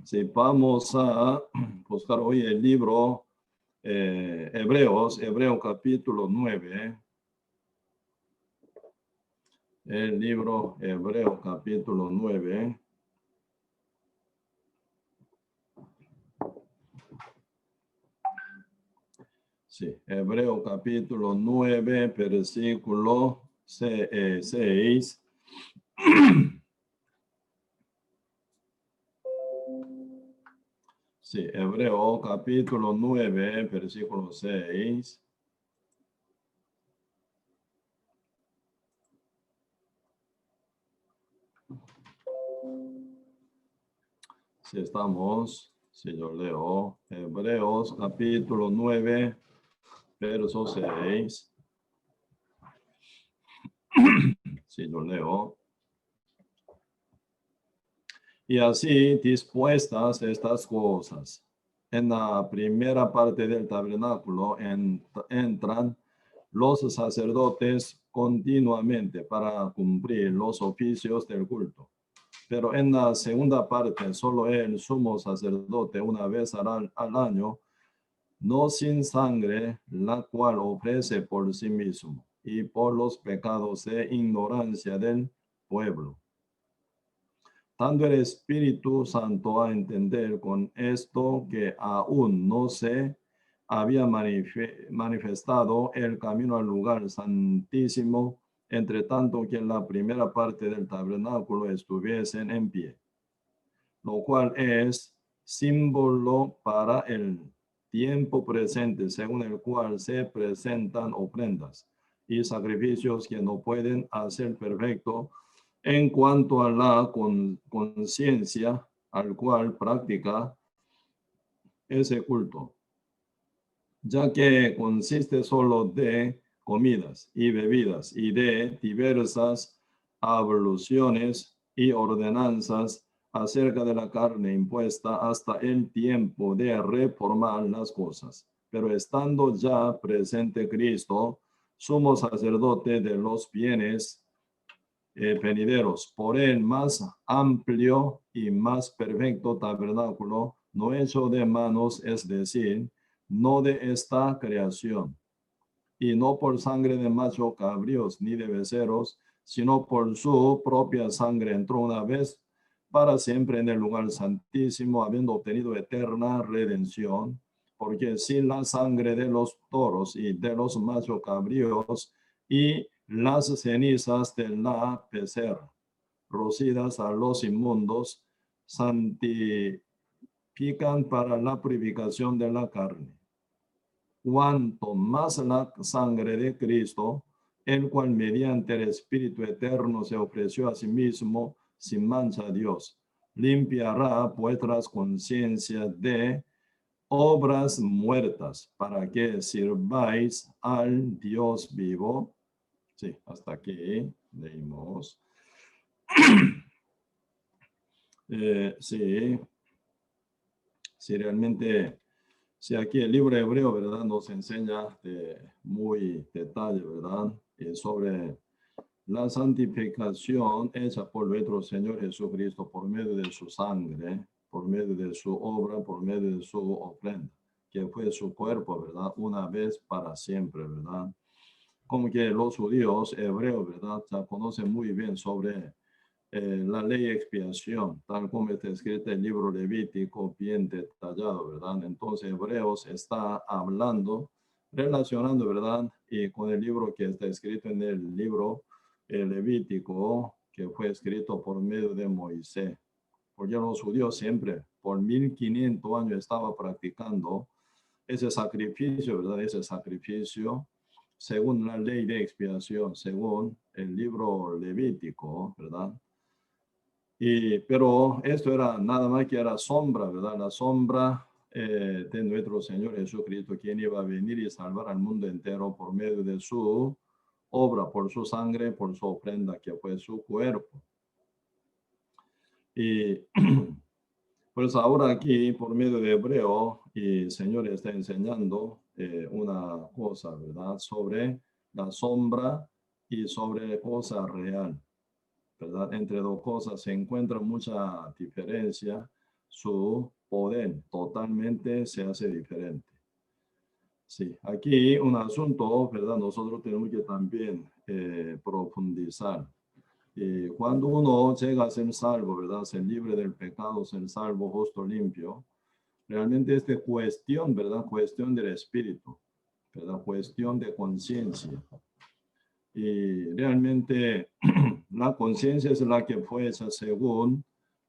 Sí, vamos a buscar hoy el libro Hebreos capítulo 9. El libro Hebreos capítulo 9. Sí, Hebreos capítulo 9, versículo 6. Sí, Hebreos capítulo 9, versículo 6. Si estamos, si yo leo, Hebreos capítulo 9, verso 6. Si yo leo. Y así dispuestas estas cosas. En la primera parte del tabernáculo entran los sacerdotes continuamente para cumplir los oficios del culto. Pero en la segunda parte, solo el sumo sacerdote una vez al año, no sin sangre, la cual ofrece por sí mismo y por los pecados de ignorancia del pueblo. Dando el Espíritu Santo a entender con esto que aún no se había manifestado el camino al lugar santísimo, entre tanto que la primera parte del tabernáculo estuviesen en pie, lo cual es símbolo para el tiempo presente, según el cual se presentan ofrendas y sacrificios que no pueden hacer perfecto en cuanto a la conciencia al cual practica ese culto, ya que consiste solo de comidas y bebidas y de diversas abluciones y ordenanzas acerca de la carne impuesta hasta el tiempo de reformar las cosas. Pero estando ya presente Cristo, sumo sacerdote de los bienes venideros, por el más amplio y más perfecto tabernáculo, no hecho de manos, es decir, no de esta creación, y no por sangre de macho cabríos ni de becerros, sino por su propia sangre entró una vez para siempre en el lugar santísimo, habiendo obtenido eterna redención, porque sin la sangre de los toros y de los macho cabríos y las cenizas de la becerra, rocidas a los inmundos, santifican para la purificación de la carne. Cuanto más la sangre de Cristo, el cual mediante el Espíritu Eterno se ofreció a sí mismo sin mancha a Dios, limpiará vuestras conciencias de obras muertas para que sirváis al Dios vivo. Sí, hasta aquí leímos. Sí, realmente, sí, aquí el libro hebreo, ¿verdad? Nos enseña muy detalle, ¿verdad? Sobre la santificación hecha por nuestro Señor Jesucristo por medio de su sangre, por medio de su obra, por medio de su ofrenda, que fue su cuerpo, ¿verdad? Una vez para siempre, ¿verdad? Como que los judíos hebreos, ¿verdad? Ya conocen muy bien sobre la ley de expiación, tal como está escrito en el libro Levítico, bien detallado, ¿verdad? Entonces, Hebreos está hablando, relacionando, ¿verdad? Y con el libro que está escrito en el libro Levítico, que fue escrito por medio de Moisés. Porque los judíos siempre, por 1500 años, estaban practicando ese sacrificio, ¿verdad? Ese sacrificio según la ley de expiación, según el libro Levítico, ¿verdad? Pero esto era nada más que era sombra, ¿verdad? La sombra de nuestro Señor Jesucristo, quien iba a venir y salvar al mundo entero por medio de su obra, por su sangre, por su ofrenda, que fue su cuerpo. Y pues ahora aquí, por medio de Hebreo, el Señor está enseñando una cosa, ¿verdad? Sobre la sombra y sobre cosa real, ¿verdad? Entre dos cosas se encuentra mucha diferencia su poder totalmente se hace diferente. Sí, aquí un asunto, ¿verdad? Nosotros tenemos que también profundizar. Cuando uno llega a ser salvo, ¿verdad? Ser libre del pecado, ser salvo, justo, limpio, realmente es de cuestión, ¿verdad? Cuestión del espíritu, ¿verdad? Cuestión de conciencia. Y realmente la conciencia es la que fue hecha según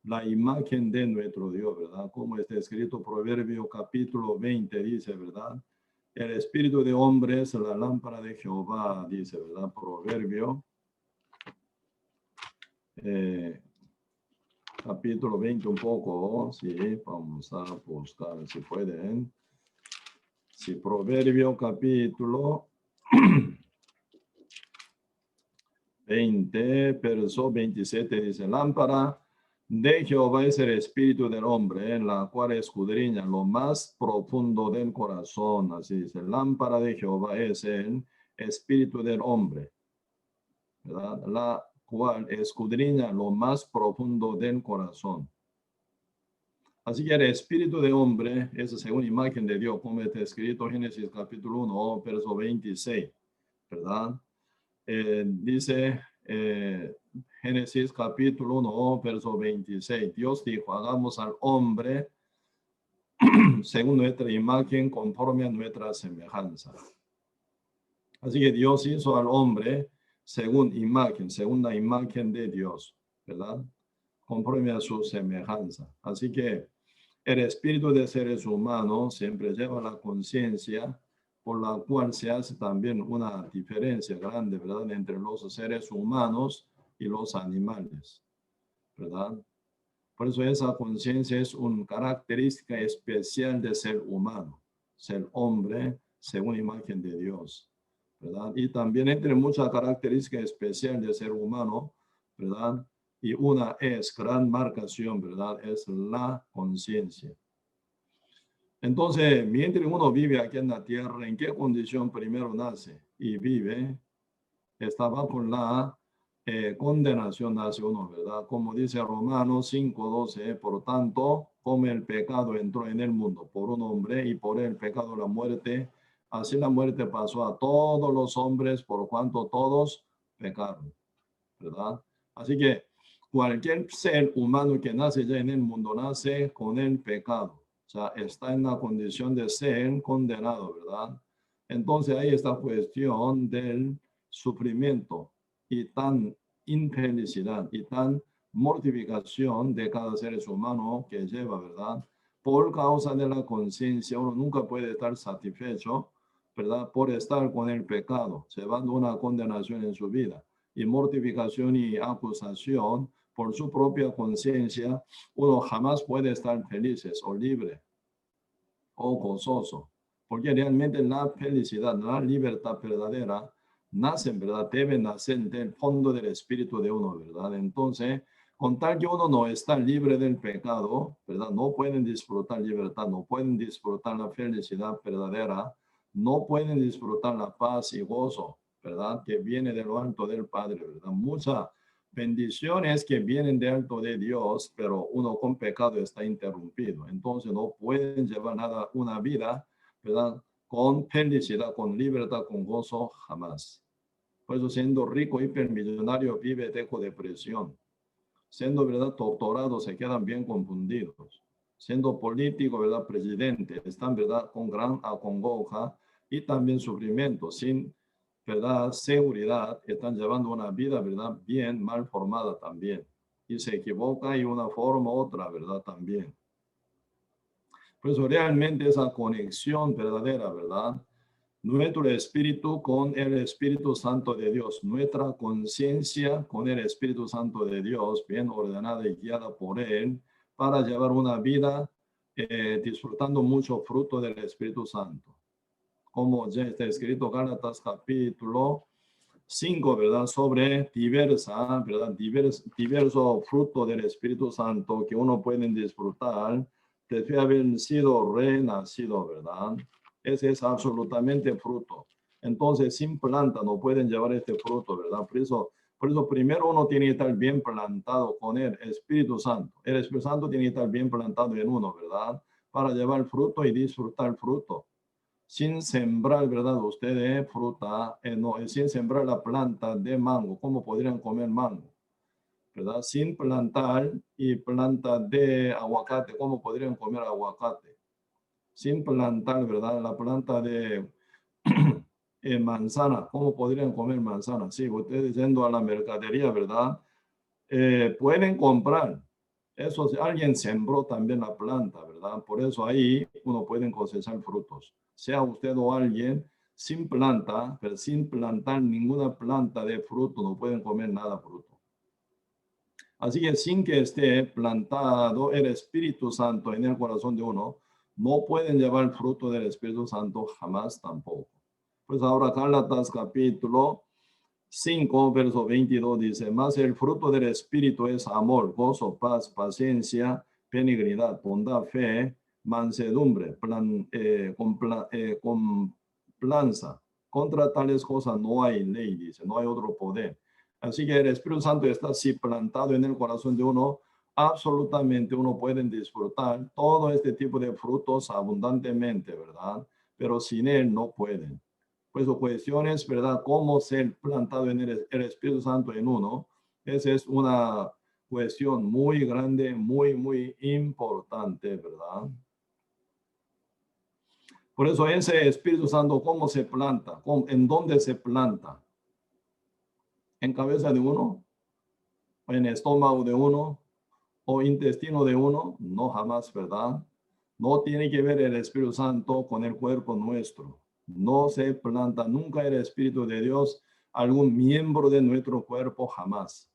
la imagen de nuestro Dios, ¿verdad? Como está escrito Proverbio capítulo 20, dice, ¿verdad? El espíritu de hombre es la lámpara de Jehová, dice, ¿verdad? Proverbio capítulo 20 un poco, sí, vamos a buscar si pueden. Sí, Proverbio capítulo 20, verso 27 dice, lámpara de Jehová es el espíritu del hombre, en la cual escudriña lo más profundo del corazón. Así dice, lámpara de Jehová es el espíritu del hombre, ¿verdad? La cual escudriña lo más profundo del corazón. Así que el espíritu de hombre es según imagen de Dios, como está escrito en Génesis capítulo 1, verso 26, ¿verdad? Dice Génesis capítulo 1, verso 26, Dios dijo, hagamos al hombre según nuestra imagen, conforme a nuestra semejanza. Así que Dios hizo al hombre según imagen, según la imagen de Dios, ¿verdad? Conforme a su semejanza. Así que el espíritu de seres humanos siempre lleva la conciencia, por la cual se hace también una diferencia grande, ¿verdad?, entre los seres humanos y los animales, ¿verdad? Por eso esa conciencia es una característica especial de ser humano, ser hombre según imagen de Dios, ¿verdad? Y también entre muchas características especiales de ser humano, ¿verdad? Y una es gran marcación, ¿verdad? Es la conciencia. Entonces, mientras uno vive aquí en la tierra, ¿en qué condición primero nace y vive? Está bajo la condenación nace uno, ¿verdad? Como dice Romanos 5:12, por tanto, como el pecado entró en el mundo por un hombre y por el pecado la muerte, así la muerte pasó a todos los hombres por cuanto todos pecaron, ¿verdad? Así que cualquier ser humano que nace ya en el mundo nace con el pecado. O sea, está en la condición de ser condenado, ¿verdad? Entonces ahí está la cuestión del sufrimiento y tan infelicidad y tan mortificación de cada ser humano que lleva, ¿verdad? Por causa de la conciencia, uno nunca puede estar satisfecho, ¿verdad? Por estar con el pecado, llevando una condenación en su vida y mortificación y acusación por su propia conciencia, uno jamás puede estar felices o libre o gozoso, porque realmente la felicidad, la libertad verdadera, nace, ¿verdad? Debe nacer del fondo del espíritu de uno, ¿verdad? Entonces, con tal que uno no está libre del pecado, ¿verdad? No pueden disfrutar libertad, no pueden disfrutar la felicidad verdadera, no pueden disfrutar la paz y gozo, ¿verdad? Que viene de lo alto del Padre, ¿verdad? Muchas bendiciones que vienen de alto de Dios, pero uno con pecado está interrumpido. Entonces no pueden llevar nada, una vida, ¿verdad? Con felicidad, con libertad, con gozo, jamás. Por eso siendo rico, hipermillonario, vive dejo depresión. Siendo, ¿verdad?, doctorado, se quedan bien confundidos. Siendo político, ¿verdad?, presidente, están, ¿verdad?, con gran acongoja y también sufrimiento, sin, ¿verdad?, seguridad, están llevando una vida, ¿verdad?, bien mal formada también. Y se equivoca y una forma u otra, ¿verdad?, también. Por eso realmente esa conexión verdadera, ¿verdad?, nuestro espíritu con el Espíritu Santo de Dios, nuestra conciencia con el Espíritu Santo de Dios, bien ordenada y guiada por Él, para llevar una vida disfrutando mucho fruto del Espíritu Santo. Como ya está escrito Gálatas capítulo 5, ¿verdad? Sobre diversa, ¿verdad? Diverso fruto del Espíritu Santo que uno puede disfrutar después de haber sido renacido, ¿verdad? Ese es absolutamente fruto. Entonces, sin planta no pueden llevar este fruto, ¿verdad? Por eso Por eso primero uno tiene que estar bien plantado con el Espíritu Santo. El Espíritu Santo tiene que estar bien plantado en uno, ¿verdad? Para llevar fruto y disfrutar fruto. Sin sembrar, ¿verdad? Ustedes fruta, no, sin sembrar la planta de mango, ¿cómo podrían comer mango? ¿Verdad? Sin plantar y planta de aguacate, ¿cómo podrían comer aguacate? Sin plantar, ¿verdad? La planta de manzana, ¿cómo podrían comer manzana? Sí, ustedes yendo a la mercadería, ¿verdad? Pueden comprar. Eso, alguien sembró también la planta, ¿verdad? Por eso ahí uno puede cosechar frutos. Sea usted o alguien sin planta, pero sin plantar ninguna planta de fruto, no pueden comer nada fruto. Así que sin que esté plantado el Espíritu Santo en el corazón de uno, no pueden llevar fruto del Espíritu Santo jamás tampoco. Pues ahora Gálatas capítulo 5, verso 22 dice, más el fruto del Espíritu es amor, gozo, paz, paciencia, benignidad, bondad, fe, mansedumbre, templanza. Contra tales cosas no hay ley, dice, no hay otro poder. Así que el Espíritu Santo está así plantado en el corazón de uno, absolutamente uno puede disfrutar todo este tipo de frutos abundantemente, ¿verdad? Pero sin él no pueden. Pues cuestiones, ¿verdad? Cómo ser plantado en el Espíritu Santo en uno. Esa es una cuestión muy grande, muy importante, ¿verdad? Por eso ese Espíritu Santo, ¿cómo se planta? ¿En dónde se planta? ¿En cabeza de uno? ¿O en estómago de uno? ¿O intestino de uno? No, jamás, ¿verdad? No tiene que ver el Espíritu Santo con el cuerpo nuestro. No se planta nunca el Espíritu de Dios algún miembro de nuestro cuerpo, jamás.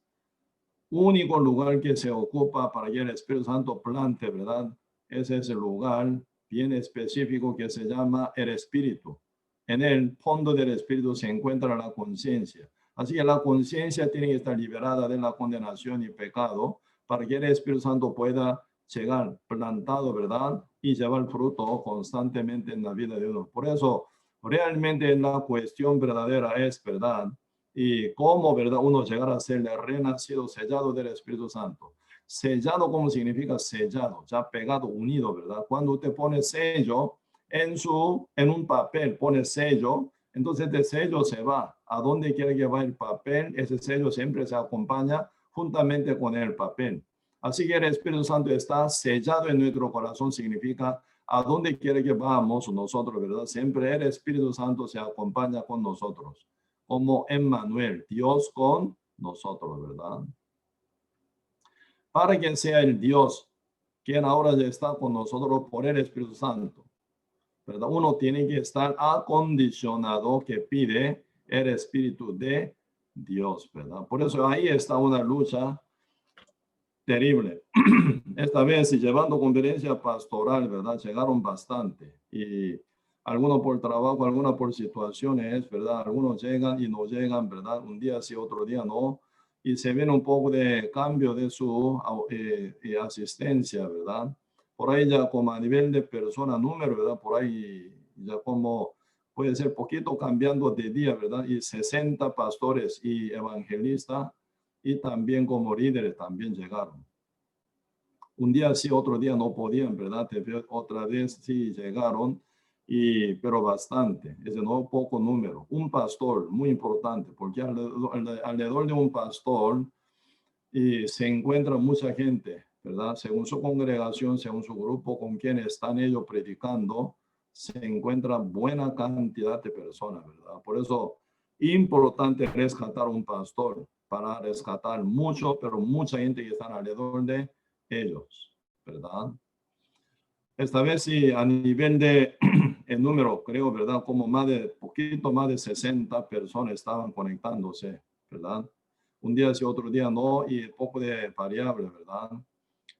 Único lugar que se ocupa para que el Espíritu Santo plante, ¿verdad? Ese es el lugar bien específico que se llama el Espíritu. En el fondo del Espíritu se encuentra la conciencia. Así que la conciencia tiene que estar liberada de la condenación y pecado para que el Espíritu Santo pueda llegar plantado, ¿verdad? Y llevar fruto constantemente en la vida de uno. Por eso, realmente la cuestión verdadera es, ¿verdad? Y cómo, ¿verdad? Uno llegar a ser renacido, sellado del Espíritu Santo. Sellado, ¿cómo significa sellado? Ya pegado, unido, ¿verdad? Cuando usted pone sello en un papel, pone sello, entonces este sello se va. ¿A dónde quiere que vaya el papel? Ese sello siempre se acompaña juntamente con el papel. Así que el Espíritu Santo está sellado en nuestro corazón, significa a dónde quiere que vamos nosotros, ¿verdad? Siempre el Espíritu Santo se acompaña con nosotros, como Emmanuel, Dios con nosotros, ¿verdad? Para que sea el Dios, quien ahora ya está con nosotros por el Espíritu Santo, ¿verdad? Uno tiene que estar acondicionado que pide el Espíritu de Dios, ¿verdad? Por eso ahí está una lucha terrible. Esta vez, llevando conferencia pastoral, ¿verdad? Llegaron bastante. Y algunos por trabajo, algunos por situaciones, ¿verdad? Algunos llegan y no llegan, ¿verdad? Un día sí, otro día no. Y se viene un poco de cambio de su asistencia, ¿verdad? Por ahí ya como a nivel de persona, número, ¿verdad? Por ahí ya como puede ser poquito cambiando de día, ¿verdad? Y 60 pastores y evangelistas y también como líderes también llegaron. Un día sí, otro día no podían, ¿verdad? Otra vez sí llegaron, pero bastante, ese no poco número. Un pastor, muy importante, porque alrededor de un pastor se encuentra mucha gente, ¿verdad? Según su congregación, según su grupo con quien están ellos predicando, se encuentra buena cantidad de personas, ¿verdad? Por eso, importante rescatar un pastor para rescatar mucho, pero mucha gente que está alrededor de ellos, ¿verdad? Esta vez sí, a nivel de el número, creo, ¿verdad? Como poquito más de 60 personas estaban conectándose, ¿verdad? Un día sí, otro día no, y poco de variable, ¿verdad?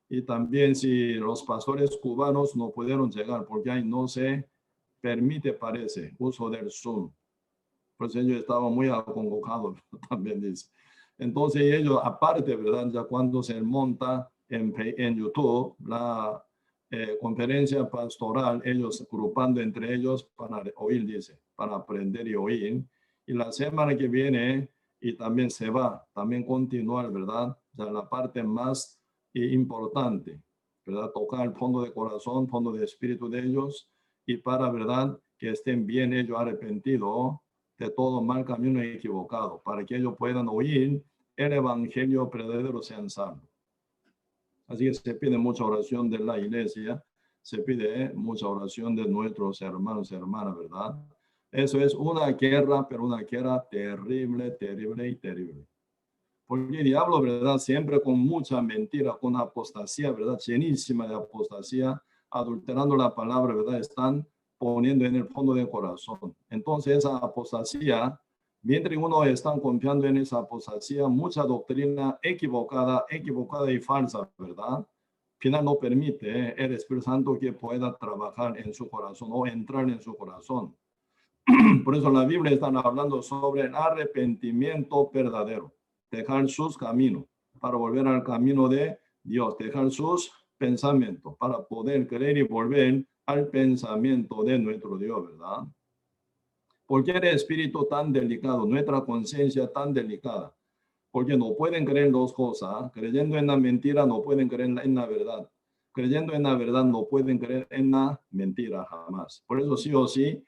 Y también si los pastores cubanos no pudieron llegar, porque ahí no se permite, parece, uso del Zoom. Pues ellos estaban muy convocados, también dice. Entonces ellos, aparte, ¿verdad? Ya cuando se monta en YouTube la conferencia pastoral, ellos agrupando entre ellos para oír, dice, para aprender y oír. Y la semana que viene y también se va, también continuar, ¿verdad? O sea, la parte más importante, ¿verdad? Tocar el fondo de corazón, fondo de espíritu de ellos, y para, ¿verdad? Que estén bien ellos arrepentidos de todo mal camino equivocado, para que ellos puedan oír el evangelio verdadero, sean salvos. Así que se pide mucha oración de la iglesia, se pide mucha oración de nuestros hermanos y hermanas, ¿verdad? Eso es una guerra, pero una guerra terrible, terrible y terrible. Porque el diablo, ¿verdad? Siempre con mucha mentira, con apostasía, ¿verdad? Llenísima de apostasía, adulterando la palabra, ¿verdad? Están poniendo en el fondo del corazón. Entonces esa apostasía, mientras uno está confiando en esa apostasía, mucha doctrina equivocada y falsa, ¿verdad? Final no permite el Espíritu Santo que pueda trabajar en su corazón o entrar en su corazón. Por eso la Biblia está hablando sobre el arrepentimiento verdadero, dejar sus caminos para volver al camino de Dios, dejar sus pensamientos para poder creer y volver al pensamiento de nuestro Dios, ¿verdad? ¿Por qué el espíritu tan delicado, nuestra conciencia tan delicada? Porque no pueden creer dos cosas. Creyendo en la mentira no pueden creer en la verdad. Creyendo en la verdad no pueden creer en la mentira jamás. Por eso sí o sí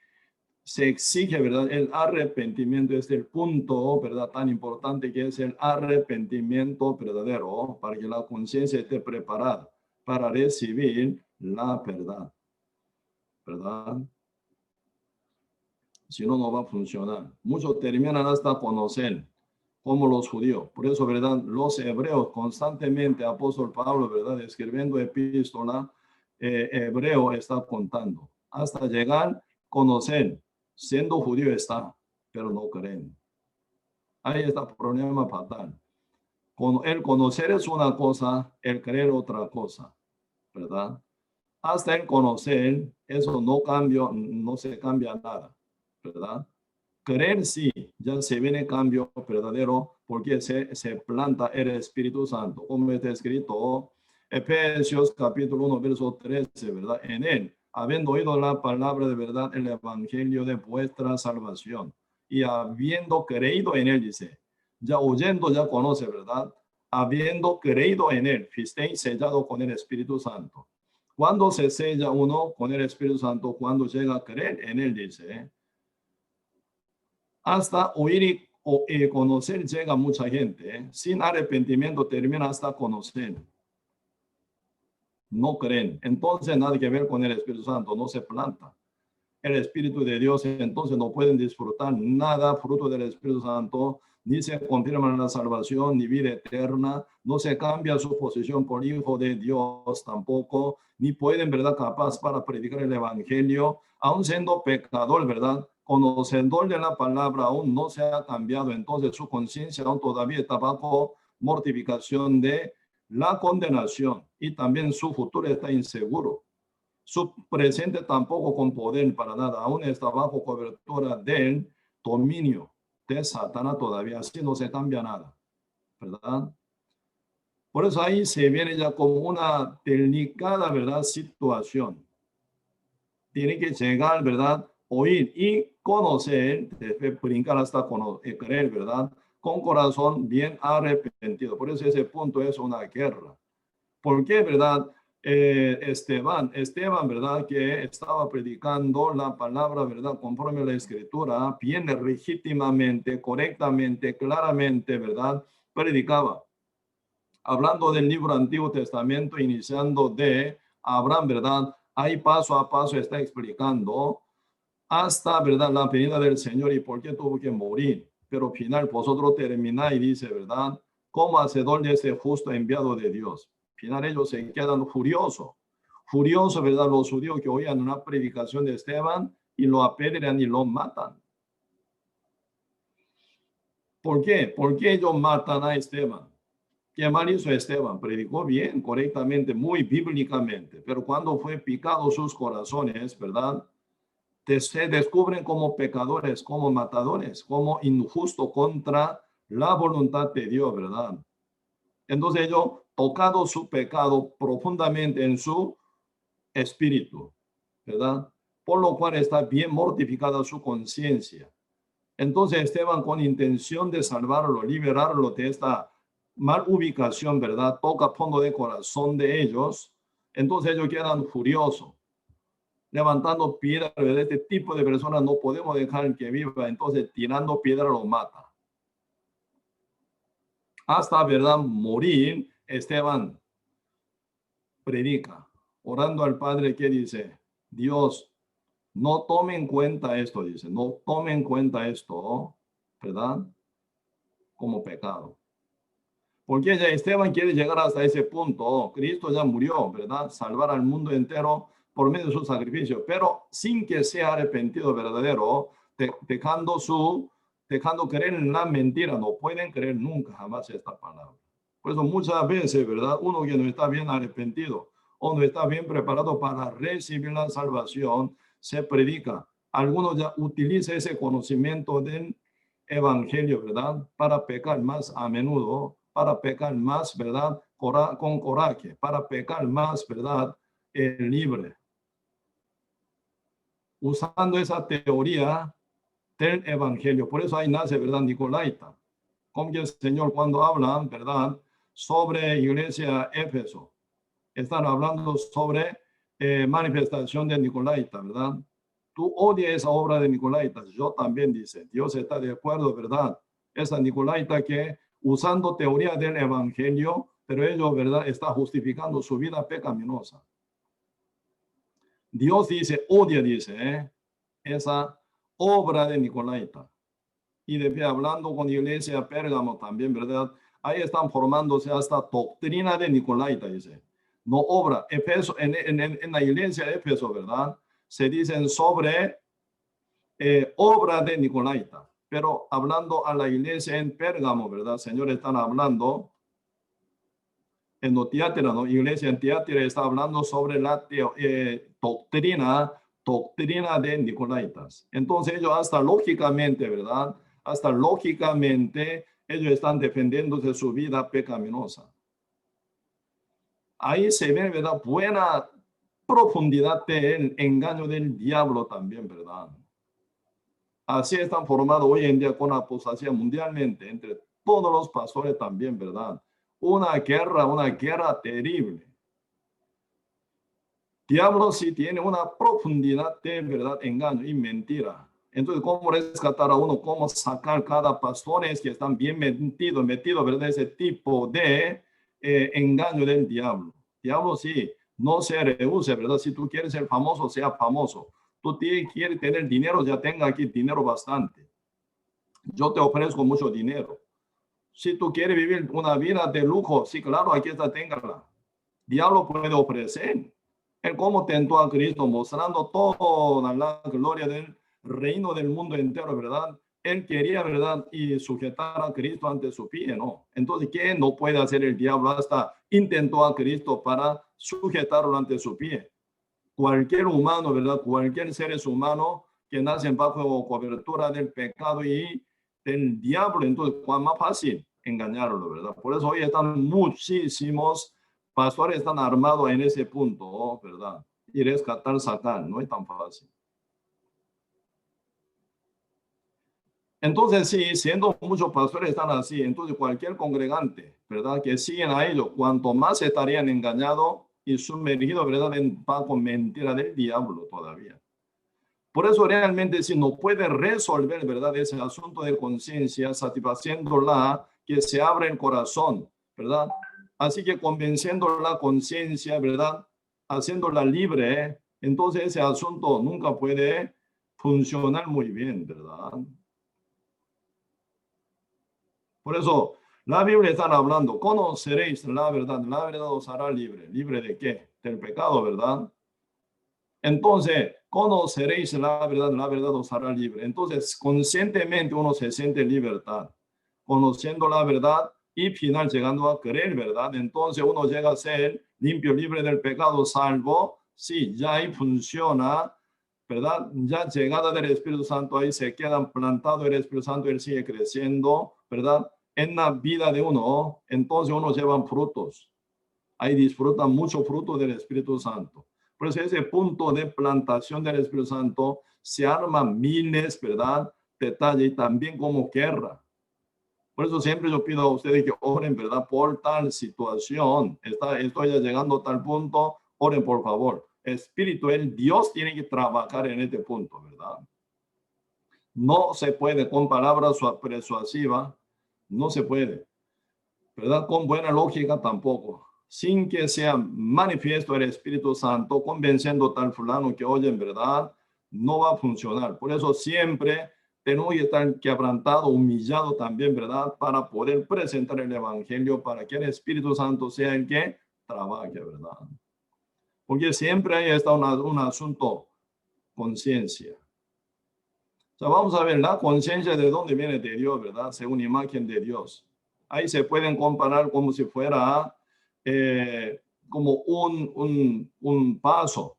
se exige, ¿verdad? El arrepentimiento es el punto, ¿verdad? Tan importante que es el arrepentimiento verdadero para que la conciencia esté preparada para recibir la verdad, ¿verdad? Si no, no va a funcionar. Muchos terminan hasta conocer, como los judíos. Por eso, ¿verdad? Los hebreos constantemente, apóstol Pablo, ¿verdad? Escribiendo epístola, hebreo está contando, hasta llegar a conocer, siendo judío está, pero no creen. Ahí está el problema fatal. El conocer es una cosa, el creer otra cosa, ¿verdad? Hasta el conocer, eso no cambia, no se cambia nada, ¿verdad? Creer sí, ya se viene cambio verdadero porque se planta el Espíritu Santo, como está escrito, Efesios capítulo 1, verso 13, ¿verdad? En él, habiendo oído la palabra de verdad, el evangelio de vuestra salvación, y habiendo creído en él, dice, ya oyendo, ya conoce, ¿verdad? Habiendo creído en él, fuisteis sellado con el Espíritu Santo. Cuando se sella uno con el Espíritu Santo, cuando llega a creer en él, dice, hasta oír y conocer llega mucha gente. Sin arrepentimiento termina hasta conocer. No creen. Entonces nada que ver con el Espíritu Santo. No se planta el Espíritu de Dios. Entonces no pueden disfrutar nada fruto del Espíritu Santo. Ni se confirma la salvación, ni vida eterna. No se cambia su posición por hijo de Dios tampoco. Ni pueden, ¿verdad? Capaz para predicar el evangelio. Aún siendo pecador, ¿verdad? Conocedor de la palabra aún no se ha cambiado, entonces su conciencia aún todavía está bajo mortificación de la condenación y también su futuro está inseguro. Su presente tampoco con poder para nada, aún está bajo cobertura del dominio de Satanás todavía, así no se cambia nada, ¿verdad? Por eso ahí se viene ya como una delicada, ¿verdad? Situación. Tiene que llegar, ¿verdad? Oír y conocer, brincar hasta creer, ¿verdad? Con corazón bien arrepentido. Por eso ese punto es una guerra. ¿Por qué, verdad? Esteban, ¿verdad? Que estaba predicando la palabra, ¿verdad? Conforme a la escritura, bien legítimamente, correctamente, claramente, ¿verdad? Predicaba. Hablando del libro Antiguo Testamento, iniciando de Abraham, ¿verdad? Ahí paso a paso está explicando hasta, ¿verdad? La venida del Señor y por qué tuvo que morir. Pero al final, vosotros termináis y dice, ¿verdad? Como hacedor de ese justo enviado de Dios. Al final ellos se quedan furiosos. Furiosos, ¿verdad? Los judíos que oían una predicación de Esteban y lo apedrean y lo matan. ¿Por qué? ¿Por qué ellos matan a Esteban? ¿Qué mal hizo Esteban? Predicó bien, correctamente, muy bíblicamente, pero cuando fue picado sus corazones, ¿verdad? Se descubren como pecadores, como matadores, como injusto contra la voluntad de Dios, ¿verdad? Entonces ellos, tocado su pecado profundamente en su espíritu, ¿verdad? Por lo cual está bien mortificada su conciencia. Entonces Esteban, con intención de salvarlo, liberarlo de esta mal ubicación, ¿verdad? Toca fondo de corazón de ellos. Entonces ellos quedan furiosos, levantando piedras. De este tipo de personas no podemos dejar que viva. Entonces tirando piedra lo mata. Hasta, ¿verdad?, morir, Esteban predica, orando al Padre, que dice: Dios, no tome en cuenta esto, dice, no tome en cuenta esto, ¿verdad?, como pecado. Porque ya Esteban quiere llegar hasta ese punto. Cristo ya murió, ¿verdad?, salvar al mundo entero por medio de su sacrificio, pero sin que sea arrepentido verdadero, dejando creer en la mentira. No pueden creer nunca jamás esta palabra. Por eso muchas veces, ¿verdad?, uno que no está bien arrepentido o no está bien preparado para recibir la salvación, se predica. Algunos ya utilizan ese conocimiento del evangelio, ¿verdad?, para pecar más a menudo, para pecar más, ¿verdad?, con coraje, para pecar más, ¿verdad?, libre, usando esa teoría del evangelio. Por eso ahí nace, ¿verdad?, Nicolaita. Como que el Señor, cuando hablan, ¿verdad?, sobre iglesia Éfeso, están hablando sobre manifestación de Nicolaita, ¿verdad? Tú odias esa obra de Nicolaita. Yo también, dice. Dios está de acuerdo, ¿verdad? Esa Nicolaita que, usando teoría del evangelio, pero ellos, ¿verdad?, está justificando su vida pecaminosa. Dios dice, odia, dice, esa obra de Nicolaita. Y de hablando con iglesia Pérgamo también, ¿verdad? Ahí están formándose hasta doctrina de Nicolaita, dice. No obra. Efeso, en la iglesia de Efeso, ¿verdad?, se dicen sobre obra de Nicolaita. Pero hablando a la iglesia en Pérgamo, ¿verdad? Señor, están hablando en Tiatira, ¿no? Iglesia en Tiatira está hablando sobre la doctrina de Nicolaitas. Entonces ellos hasta lógicamente, ¿verdad?, hasta lógicamente ellos están defendiendo de su vida pecaminosa. Ahí se ve, ¿verdad?, buena profundidad del engaño del diablo también, ¿verdad? Así están formados hoy en día con apostasía mundialmente, entre todos los pastores también, ¿verdad? Una guerra terrible. Diablo sí tiene una profundidad de verdad, engaño y mentira. Entonces, ¿cómo rescatar a uno? ¿Cómo sacar cada pastores que están bien metidos, ¿verdad?, ese tipo de engaño del diablo? Diablo sí, no se rehúse, ¿verdad? Si tú quieres ser famoso, sea famoso. Tú quieres tener dinero, ya tenga aquí dinero bastante. Yo te ofrezco mucho dinero. Si tú quieres vivir una vida de lujo, sí, claro, aquí está, téngala. Diablo puede ofrecer. Él como tentó a Cristo, mostrando toda la gloria del reino del mundo entero, ¿verdad? Él quería, ¿verdad?, y sujetar a Cristo ante su pie, ¿no? Entonces, ¿qué no puede hacer el diablo? Hasta intentó a Cristo para sujetarlo ante su pie. Cualquier humano, ¿verdad?, cualquier ser humano que nace bajo cobertura del pecado y del diablo, entonces, ¿cuál más fácil engañarlo, ¿verdad? Por eso hoy están muchísimos pastores están armados en ese punto, ¿verdad? Y rescatar Satán, no es tan fácil. Entonces, sí, siendo muchos pastores están así, entonces cualquier congregante, ¿verdad?, que siguen a ellos, cuanto más estarían engañados y sumergidos, ¿verdad?, en bajo mentira del diablo todavía. Por eso realmente si no puede resolver, ¿verdad?, ese asunto de conciencia, satisfaciéndola, que se abre el corazón, ¿verdad? Así que convenciendo la conciencia, ¿verdad?, haciéndola libre, entonces ese asunto nunca puede funcionar muy bien, ¿verdad? Por eso la Biblia está hablando, conoceréis la verdad os hará libre. ¿Libre de qué? Del pecado, ¿verdad? Entonces, conoceréis la verdad os hará libre. Entonces, conscientemente uno se siente en libertad, conociendo la verdad y final llegando a creer, ¿verdad? Entonces uno llega a ser limpio, libre del pecado, salvo. Sí, ya ahí funciona, ¿verdad? Ya llegada del Espíritu Santo, ahí se quedan plantados el Espíritu Santo, él sigue creciendo, ¿verdad?, en la vida de uno. Entonces uno lleva frutos. Ahí disfrutan mucho fruto del Espíritu Santo. Por eso ese punto de plantación del Espíritu Santo se arman miles, ¿verdad?, detalle y también como guerra. Por eso siempre yo pido a ustedes que oren, ¿verdad? Por tal situación. Estoy ya llegando a tal punto. Oren, por favor. Espíritu, Dios tiene que trabajar en este punto, ¿verdad? No se puede con palabras persuasivas. No se puede, ¿verdad? Con buena lógica tampoco. Sin que sea manifiesto el Espíritu Santo, convenciendo tal fulano que oyen, ¿verdad? No va a funcionar. Por eso siempre tenemos que estar quebrantado, humillado también, ¿verdad? Para poder presentar el Evangelio, para que el Espíritu Santo sea el que trabaje, ¿verdad? Porque siempre ahí está un asunto, conciencia. O sea, vamos a ver la conciencia de dónde viene de Dios, ¿verdad? Según imagen de Dios. Ahí se pueden comparar como si fuera como un paso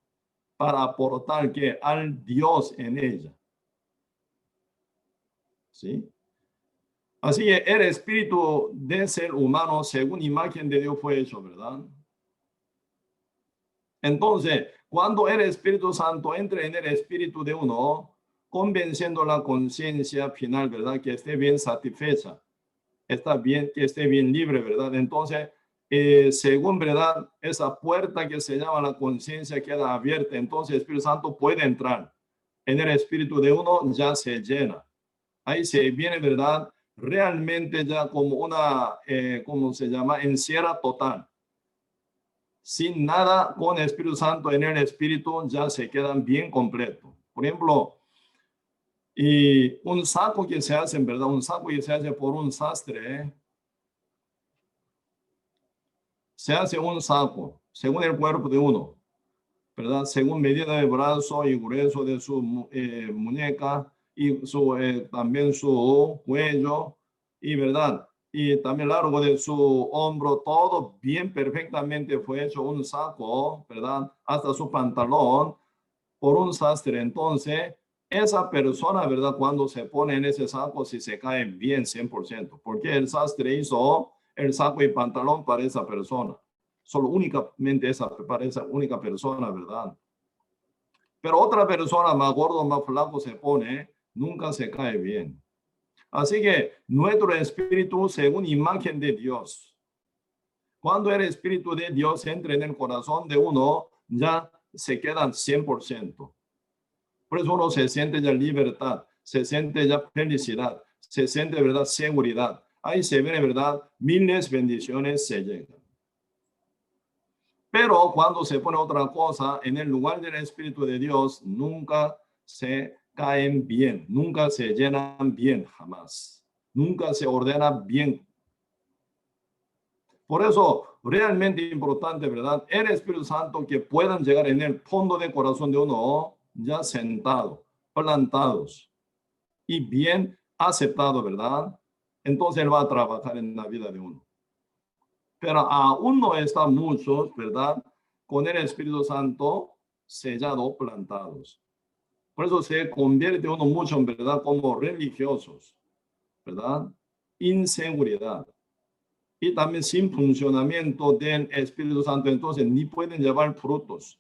para aportar que al Dios en ella. ¿Sí? Así que el espíritu del ser humano, según imagen de Dios, fue hecho, ¿verdad? Entonces, cuando el Espíritu Santo entra en el espíritu de uno, convenciendo la conciencia final, ¿verdad? Que esté bien satisfecha, está bien, que esté bien libre, ¿verdad? Entonces, según, ¿verdad? Esa puerta que se llama la conciencia queda abierta, entonces el Espíritu Santo puede entrar en el espíritu de uno, ya se llena. Ahí se viene, ¿verdad? Realmente ya como una, ¿cómo se llama? Encierra total. Sin nada con el Espíritu Santo en el espíritu ya se quedan bien completos. Por ejemplo, y un saco que se hace, en verdad, un saco que se hace por un sastre, se hace un saco según el cuerpo de uno, ¿verdad? Según medida de brazo y grueso de su muñeca y también su cuello y, ¿verdad? Y también largo de su hombro, todo bien perfectamente fue hecho un saco, ¿verdad? Hasta su pantalón por un sastre. Entonces, esa persona, ¿verdad? Cuando se pone en ese saco, si se cae bien 100%, porque el sastre hizo el saco y pantalón para esa persona. Solo únicamente para esa única persona, ¿verdad? Pero otra persona más gordo, más flaco se pone, nunca se cae bien. Así que nuestro espíritu, según imagen de Dios, cuando el espíritu de Dios entra en el corazón de uno, ya se quedan 100%. Por eso uno se siente ya libertad, se siente ya felicidad, se siente, ¿verdad? Seguridad. Ahí se ve, ¿verdad? Miles de bendiciones se llegan. Pero cuando se pone otra cosa en el lugar del Espíritu de Dios, nunca se caen bien, nunca se llenan bien, jamás. Nunca se ordena bien. Por eso, realmente importante, ¿verdad? El Espíritu Santo que puedan llegar en el fondo del corazón de uno, ya sentado, plantados y bien aceptado, ¿verdad? Entonces Él va a trabajar en la vida de uno. Pero aún no están muchos, ¿verdad? Con el Espíritu Santo sellado, plantados. Por eso se convierte uno mucho, en verdad, como religiosos, ¿verdad? Inseguridad. Y también sin funcionamiento del Espíritu Santo, entonces ni pueden llevar frutos.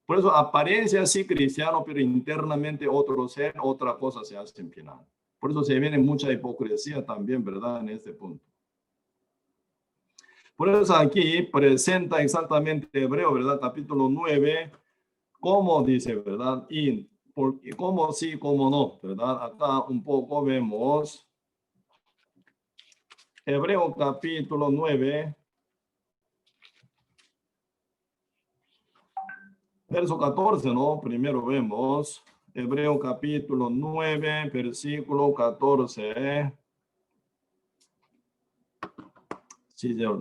Por eso apariencia sí cristiano, pero internamente otro ser, otra cosa se hace en final. Por eso se viene mucha hipocresía también, ¿verdad? En este punto. Por eso aquí presenta exactamente Hebreo, ¿verdad? Capítulo 9, cómo dice, ¿verdad? Y cómo sí, cómo no, ¿verdad? Acá un poco vemos Hebreo capítulo 9, verso 14, ¿no? Primero vemos Hebreo capítulo 9, versículo 14. Sí, yo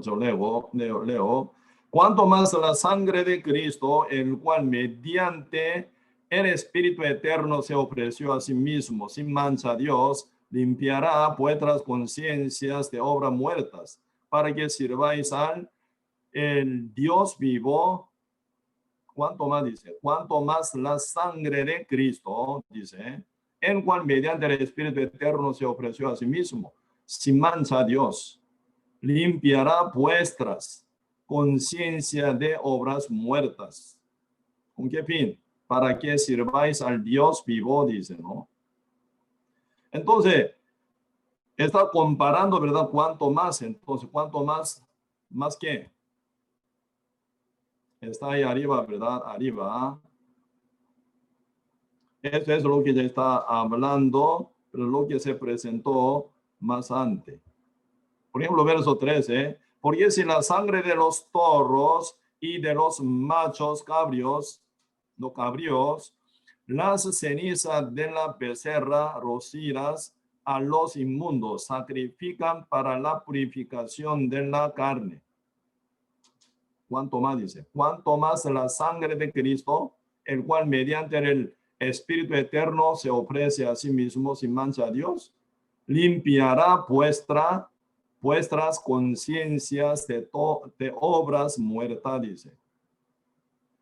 leo. Cuanto más la sangre de Cristo, el cual mediante el Espíritu Eterno se ofreció a sí mismo sin mancha a Dios, limpiará vuestras conciencias de obras muertas, para que sirváis al el Dios vivo. Cuanto más dice, cuanto más la sangre de Cristo, dice, el cual mediante el Espíritu Eterno se ofreció a sí mismo sin mancha a Dios, limpiará vuestras conciencias de obras muertas. ¿Con qué fin? Para que sirváis al Dios vivo, dice, ¿no? Entonces, está comparando, ¿verdad? ¿Cuánto más? Entonces, ¿cuánto más? ¿Más qué? Está ahí arriba, ¿verdad? Arriba. Eso es lo que ya está hablando, pero lo que se presentó más antes. Por ejemplo, verso 13. Porque si la sangre de los toros y de los machos cabrios, no cabrios, las cenizas de la becerra rocidas a los inmundos sacrifican para la purificación de la carne. ¿Cuánto más dice? ¿Cuánto más la sangre de Cristo, el cual mediante el Espíritu Eterno se ofrece a sí mismo sin mancha a Dios, limpiará vuestras conciencias de obras muertas, dice.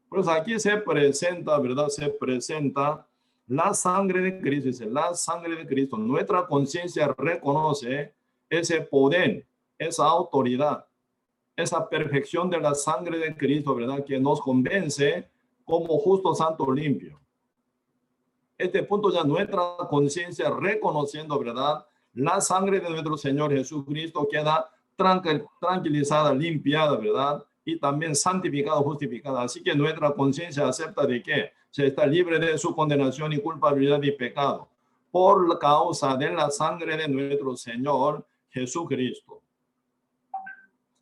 Pues aquí se presenta, ¿verdad? Se presenta la sangre de Cristo, dice, la sangre de Cristo. Nuestra conciencia reconoce ese poder, esa autoridad, esa perfección de la sangre de Cristo, ¿verdad? Que nos convence como justo, santo, limpio. Este punto ya nuestra conciencia reconociendo, ¿verdad? La sangre de nuestro Señor Jesucristo queda tranquilizada, limpiada, ¿verdad? Y también santificada, justificada. Así que nuestra conciencia acepta de que se está libre de su condenación y culpabilidad y pecado por causa de la sangre de nuestro Señor Jesucristo.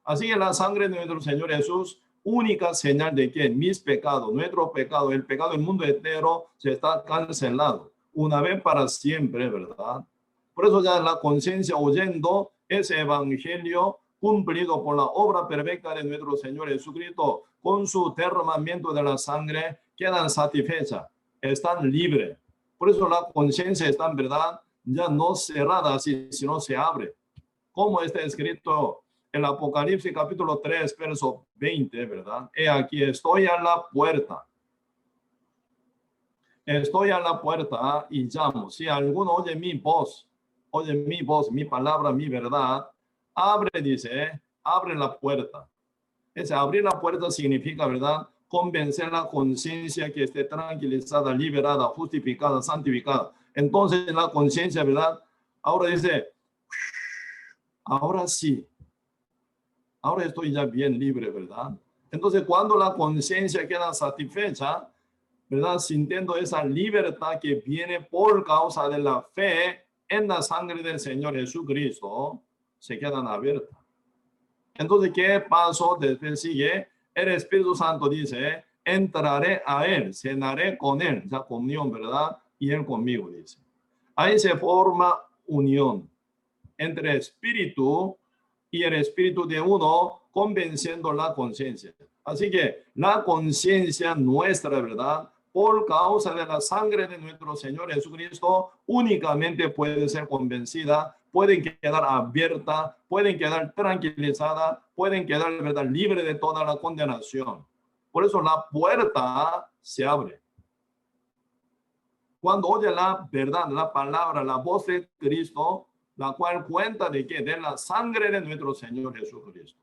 Así que la sangre de nuestro Señor Jesús, única señal de que mis pecados, nuestro pecado, el pecado del mundo entero se está cancelado una vez para siempre, ¿verdad? Por eso ya la conciencia oyendo ese evangelio cumplido por la obra perfecta de nuestro Señor Jesucristo, con su derramamiento de la sangre, quedan satisfechas, están libres. Por eso la conciencia está en verdad ya no cerrada, sino se abre. Como está escrito el Apocalipsis capítulo 3, verso 20, ¿verdad? He aquí, estoy a la puerta. Estoy a la puerta y llamo. Si alguno oye mi voz, mi palabra, mi verdad, abre, dice, abre la puerta. Ese abrir la puerta significa, ¿verdad? Convencer la conciencia que esté tranquilizada, liberada, justificada, santificada. Entonces la conciencia, ¿verdad? Ahora dice, ahora sí. Ahora estoy ya bien libre, ¿verdad? Entonces, cuando la conciencia queda satisfecha, ¿verdad? Sintiendo esa libertad que viene por causa de la fe en la sangre del Señor Jesucristo, se quedan abiertas. Entonces, ¿qué pasó? Después sigue, el Espíritu Santo dice, entraré a Él, cenaré con Él, ya comunión, ¿verdad? Y Él conmigo, dice. Ahí se forma unión entre espíritu y el espíritu de uno, convenciendo la conciencia. Así que la conciencia nuestra, ¿verdad? Por causa de la sangre de nuestro Señor Jesucristo, únicamente puede ser convencida, pueden quedar abierta, pueden quedar tranquilizada, pueden quedar, ¿verdad?, libre de toda la condenación. Por eso la puerta se abre. Cuando oye la verdad, la palabra, la voz de Cristo, la cual cuenta de que de la sangre de nuestro Señor Jesucristo.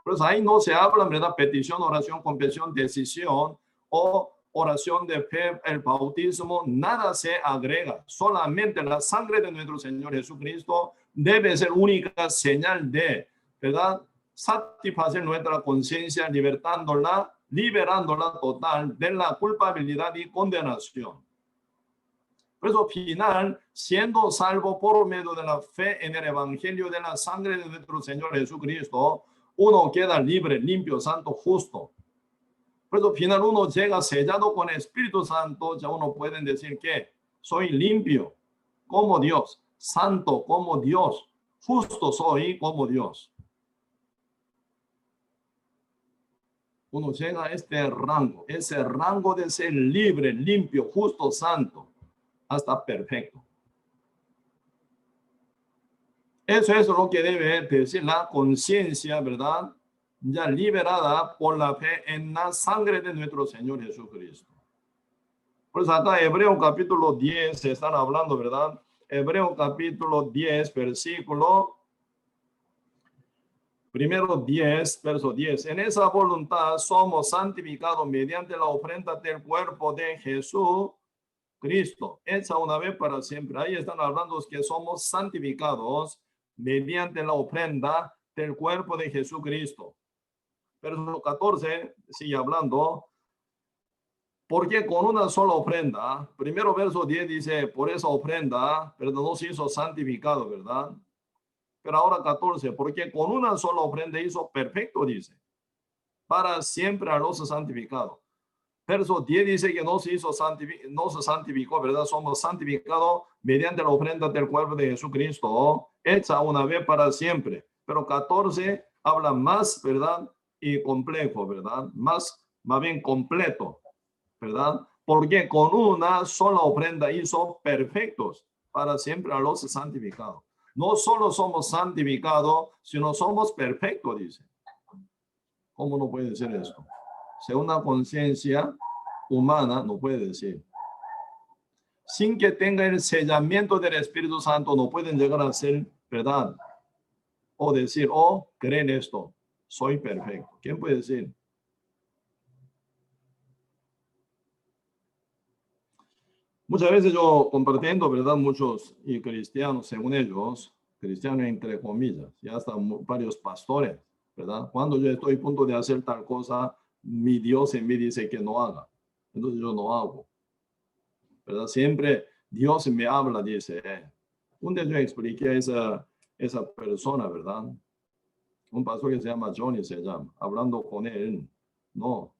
Pues ahí no se habla, ¿verdad? Petición, oración, confesión, decisión o oración de fe, el bautismo, nada se agrega. Solamente la sangre de nuestro Señor Jesucristo debe ser única señal de, ¿verdad?, satisfacer nuestra conciencia, libertándola, liberándola total de la culpabilidad y condenación. Por eso, final, siendo salvo por medio de la fe en el evangelio de la sangre de nuestro Señor Jesucristo, uno queda libre, limpio, santo, justo. Por eso, final, uno llega sellado con el Espíritu Santo, ya uno puede decir que soy limpio como Dios, santo como Dios, justo soy como Dios. Uno llega a este rango, ese rango de ser libre, limpio, justo, santo, hasta perfecto. Eso es lo que debe decir la conciencia, ¿verdad? Ya liberada por la fe en la sangre de nuestro Señor Jesucristo. Pues acá Hebreo capítulo 10 se están hablando, ¿verdad? Hebreo capítulo 10, versículo primero 10, verso 10. En esa voluntad somos santificados mediante la ofrenda del cuerpo de Jesús, Cristo, hecha una vez para siempre. Ahí están hablando que somos santificados mediante la ofrenda del cuerpo de Jesucristo. Verso 14 sigue hablando, porque con una sola ofrenda, primero verso 10 dice, por esa ofrenda, pero no se hizo santificado, ¿verdad? Pero ahora 14, porque con una sola ofrenda hizo perfecto, dice, para siempre a los santificados. Verso 10 dice que no se santificó, ¿verdad? Somos santificados mediante la ofrenda del cuerpo de Jesucristo, hecha una vez para siempre. Pero 14 habla más, ¿verdad? Y complejo, ¿verdad? Más bien completo, ¿verdad? Porque con una sola ofrenda hizo perfectos para siempre a los santificados. No solo somos santificados, sino somos perfectos, dice. ¿Cómo no puede ser esto? Según una conciencia humana, no puede decir. Sin que tenga el sellamiento del Espíritu Santo, no pueden llegar a ser verdad. O decir, oh, creen esto, soy perfecto. ¿Quién puede decir? Muchas veces yo compartiendo, ¿verdad? Muchos y cristianos, según ellos, cristianos entre comillas, ya hasta varios pastores, ¿verdad? Cuando yo estoy a punto de hacer tal cosa, mi Dios en mí dice que no haga. Entonces yo no hago, ¿verdad? Siempre Dios me habla, dice. Un día yo expliqué a esa persona, ¿verdad? Un pastor que se llama Johnny, se llama, hablando con él. No,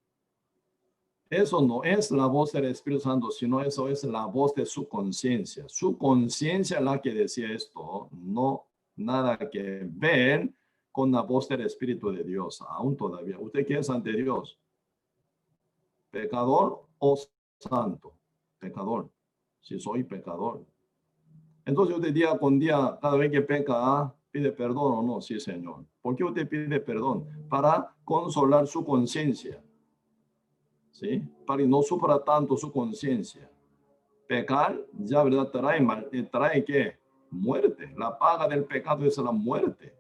eso no es la voz del Espíritu Santo, sino eso es la voz de su conciencia. Su conciencia la que decía esto, no nada que ver con la voz del Espíritu de Dios, aún todavía. ¿Usted qué es ante Dios? ¿Pecador o santo? Pecador. Si soy pecador. Entonces usted día con día, cada vez que peca, pide perdón o no. Sí, Señor. ¿Por qué usted pide perdón? Para consolar su conciencia. ¿Sí? Para que no sufra tanto su conciencia. Pecar ya, ¿verdad? Trae ¿qué? Muerte. La paga del pecado es la muerte.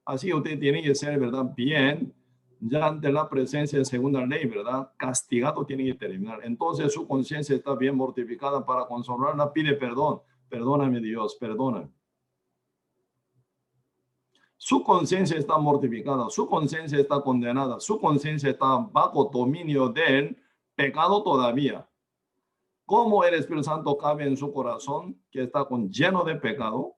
Así usted tiene que ser, ¿verdad? Bien, ya ante la presencia de segunda ley, ¿verdad? Castigado tiene que terminar. Entonces su conciencia está bien mortificada. Para consolarla pide perdón. Perdóname, Dios, perdóname. Su conciencia está mortificada, su conciencia está condenada, su conciencia está bajo dominio del pecado todavía. ¿Cómo el Espíritu Santo cabe en su corazón que está lleno de pecado?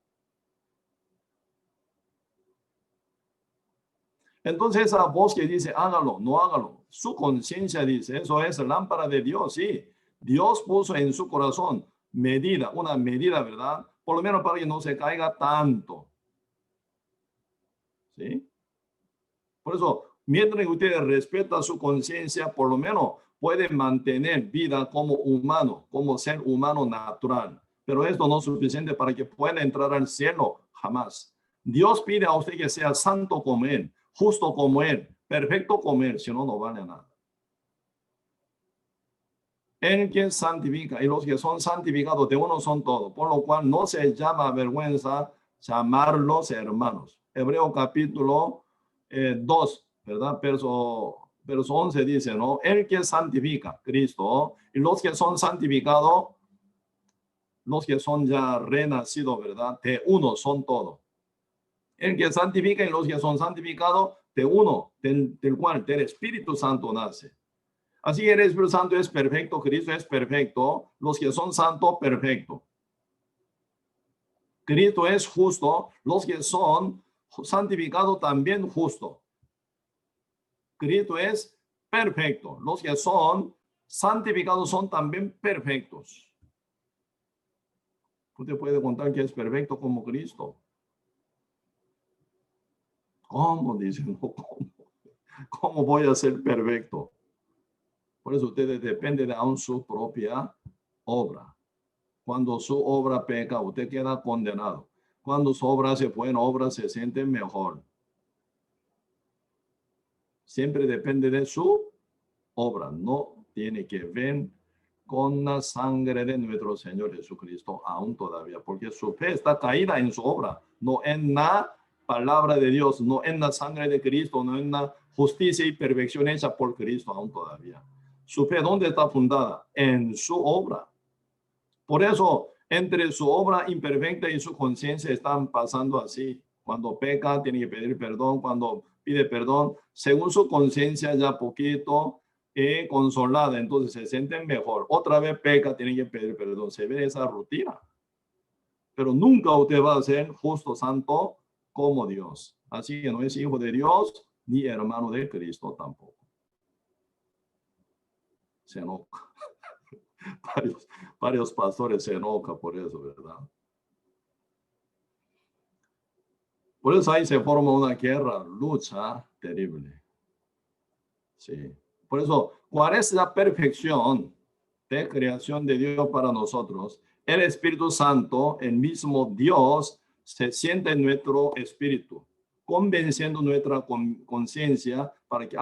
Entonces esa voz que dice, hágalo, no hágalo, su conciencia dice, eso es lámpara de Dios, sí. Dios puso en su corazón una medida, ¿verdad? Por lo menos para que no se caiga tanto. ¿Sí? Por eso, mientras que usted respeta su conciencia, por lo menos puede mantener vida como humano, como ser humano natural. Pero esto no es suficiente para que pueda entrar al cielo, jamás. Dios pide a usted que sea santo como Él, justo como Él, perfecto como Él, si no, no vale nada. El que santifica, y los que son santificados de uno son todos, por lo cual no se llama vergüenza llamarlos hermanos. Hebreo capítulo 2, ¿verdad? Verso 11 dice, ¿no? El que santifica, Cristo, y los que son santificados, los que son ya renacidos, ¿verdad? De uno son todos. El que santifica y los que son santificados, de uno, del cual, del Espíritu Santo nace. Así que el Espíritu Santo es perfecto, Cristo es perfecto, los que son santos, perfecto. Cristo es justo, los que son santificados también justo. Cristo es perfecto, los que son santificados son también perfectos. Usted puede contar que es perfecto como Cristo. ¿Cómo? Dicen, ¿cómo voy a ser perfecto? Por eso ustedes dependen de aún su propia obra. Cuando su obra peca, usted queda condenado. Cuando su obra se buena obra, se siente mejor. Siempre depende de su obra. No tiene que ver con la sangre de nuestro Señor Jesucristo aún todavía, porque su fe está caída en su obra, no en la palabra de Dios, no en la sangre de Cristo, no en la justicia y perfección hecha por Cristo aún todavía. Su fe, ¿dónde está fundada? En su obra. Por eso, entre su obra imperfecta y su conciencia están pasando así. Cuando peca, tiene que pedir perdón. Cuando pide perdón, según su conciencia ya poquito consolada, entonces se sienten mejor. Otra vez peca, tiene que pedir perdón. Se ve esa rutina. Pero nunca usted va a ser justo, santo como Dios. Así que no es hijo de Dios ni hermano de Cristo tampoco. Se enoja. Varios pastores se enojan por eso, ¿verdad? Por eso ahí se forma una guerra, lucha terrible. Sí. Por eso, ¿cuál es la perfección de creación de Dios para nosotros? El Espíritu Santo, el mismo Dios, se siente en nuestro espíritu, convenciendo nuestra conciencia para que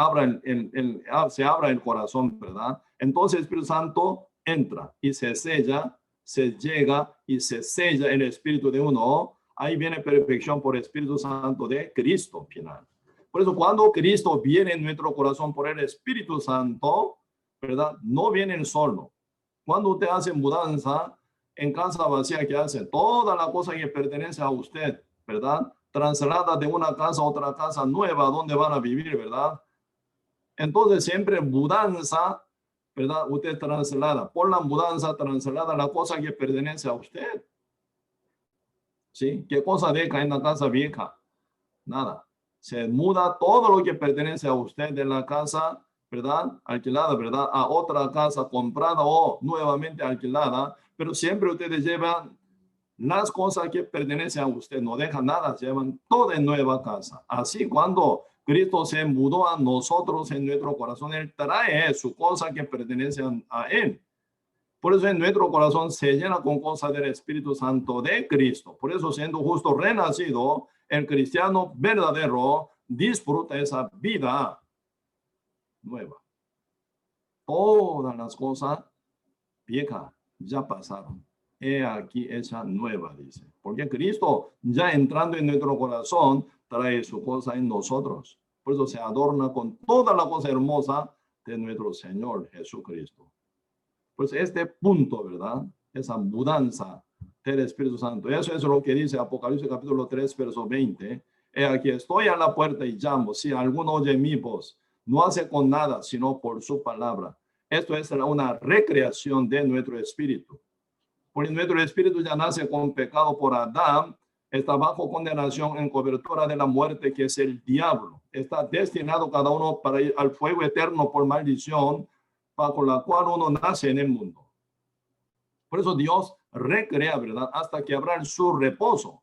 se abra el corazón, ¿verdad? Entonces el Espíritu Santo entra y se sella, se llega y se sella el espíritu de uno. Ahí viene perfección por Espíritu Santo de Cristo final. Por eso cuando Cristo viene en nuestro corazón por el Espíritu Santo, ¿verdad? No viene solo. Cuando usted hace mudanza en casa vacía, que hace toda la cosa que pertenece a usted, ¿verdad? Traslada de una casa a otra casa nueva donde van a vivir, ¿verdad? Entonces siempre mudanza, ¿verdad? Usted traslada. Por la mudanza traslada la cosa que pertenece a usted. ¿Sí? ¿Qué cosa deja en la casa vieja? Nada. Se muda todo lo que pertenece a usted de la casa, ¿verdad? Alquilada, ¿verdad? A otra casa comprada o nuevamente alquilada, pero siempre ustedes llevan las cosas que pertenecen a usted, no dejan nada, llevan todo en nueva casa. Así cuando Cristo se mudó a nosotros en nuestro corazón, Él trae su cosa que pertenece a Él. Por eso en nuestro corazón se llena con cosas del Espíritu Santo de Cristo. Por eso siendo justo renacido, el cristiano verdadero disfruta esa vida nueva. Todas las cosas viejas ya pasaron. He aquí esa nueva, dice. Porque Cristo ya entrando en nuestro corazón trae su cosa en nosotros. Por eso se adorna con toda la cosa hermosa de nuestro Señor Jesucristo. Pues este punto, ¿verdad? Esa mudanza del Espíritu Santo. Eso es lo que dice Apocalipsis capítulo 3, verso 20. Aquí estoy a la puerta y llamo. Si alguno oye mi voz, no hace con nada, sino por su palabra. Esto es una recreación de nuestro espíritu. Porque nuestro espíritu ya nace con pecado por Adán. Está bajo condenación en cobertura de la muerte, que es el diablo. Está destinado cada uno para ir al fuego eterno por maldición, bajo la cual uno nace en el mundo. Por eso Dios recrea, ¿verdad? Hasta que habrá su reposo.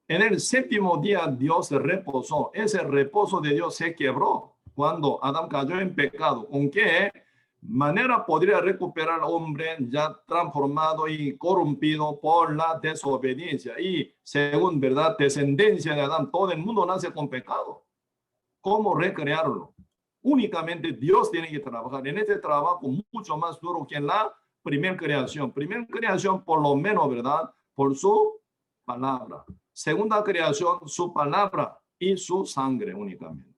En el séptimo día Dios reposó. Ese reposo de Dios se quebró cuando Adán cayó en pecado. ¿Con qué manera podría recuperar al hombre ya transformado y corrompido por la desobediencia? Y según, ¿verdad? Descendencia de Adán, todo el mundo nace con pecado. ¿Cómo recrearlo? Únicamente Dios tiene que trabajar en este trabajo mucho más duro que en la primera creación. Primera creación, por lo menos, ¿verdad? Por su palabra. Segunda creación, su palabra y su sangre únicamente.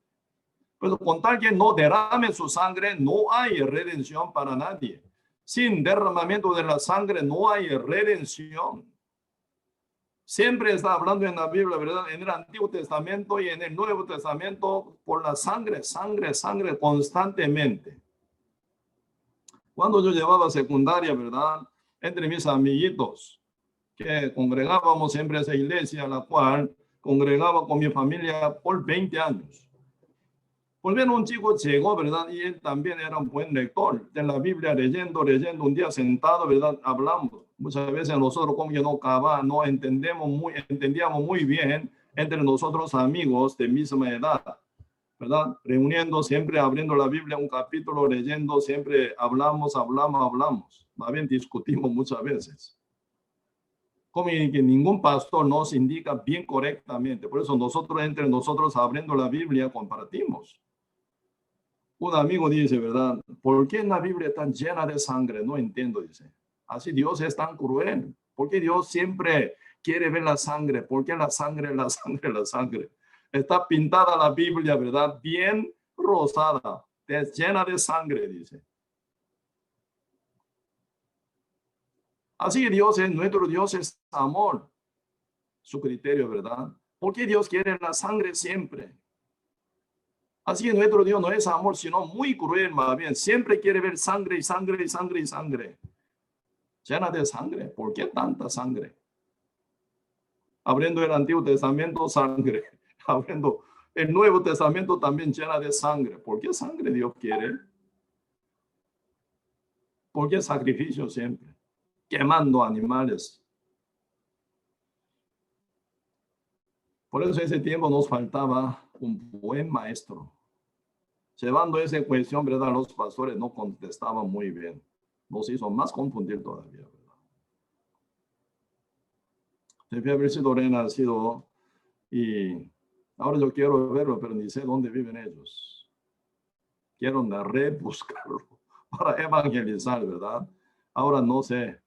Pero con tal que no derrame su sangre, no hay redención para nadie. Sin derramamiento de la sangre no hay redención. Siempre está hablando en la Biblia, ¿verdad? En el Antiguo Testamento y en el Nuevo Testamento, por la sangre, sangre, sangre constantemente. Cuando yo llevaba secundaria, ¿verdad? Entre mis amiguitos, que congregábamos siempre esa iglesia, la cual congregaba con mi familia por 20 años. Pues bien, un chico llegó, ¿verdad? Y él también era un buen lector de la Biblia, leyendo, un día sentado, ¿verdad? Hablamos. Muchas veces nosotros como que no entendíamos muy bien entre nosotros amigos de misma edad, ¿verdad? Reuniendo, siempre abriendo la Biblia, un capítulo, leyendo, siempre hablamos. Más bien discutimos muchas veces. Como que ningún pastor nos indica bien correctamente. Por eso nosotros, entre nosotros, abriendo la Biblia, compartimos. Un amigo dice, ¿verdad? ¿Por qué la Biblia está llena de sangre? No entiendo, dice. Así Dios es tan cruel. ¿Por qué Dios siempre quiere ver la sangre? ¿Por qué la sangre? Está pintada la Biblia, ¿verdad? Bien rosada, llena de sangre, dice. Así que nuestro Dios es amor. Su criterio, ¿verdad? Porque Dios quiere la sangre siempre. Así que nuestro Dios no es amor, sino muy cruel, más bien. Siempre quiere ver sangre y sangre y sangre y sangre. Llena de sangre. ¿Por qué tanta sangre? Abriendo el Antiguo Testamento, sangre. Abriendo el Nuevo Testamento, también llena de sangre. ¿Por qué sangre Dios quiere? ¿Por qué sacrificio siempre? Quemando animales. Por eso ese tiempo nos faltaba un buen maestro. Llevando esa cuestión, ¿verdad? Los pastores no contestaban muy bien. Nos hizo más confundir todavía, ¿verdad? Debe haber sido renacido y ahora yo quiero verlo, pero ni sé dónde viven ellos. Quiero rebuscarlo para evangelizar, ¿verdad? Ahora no sé.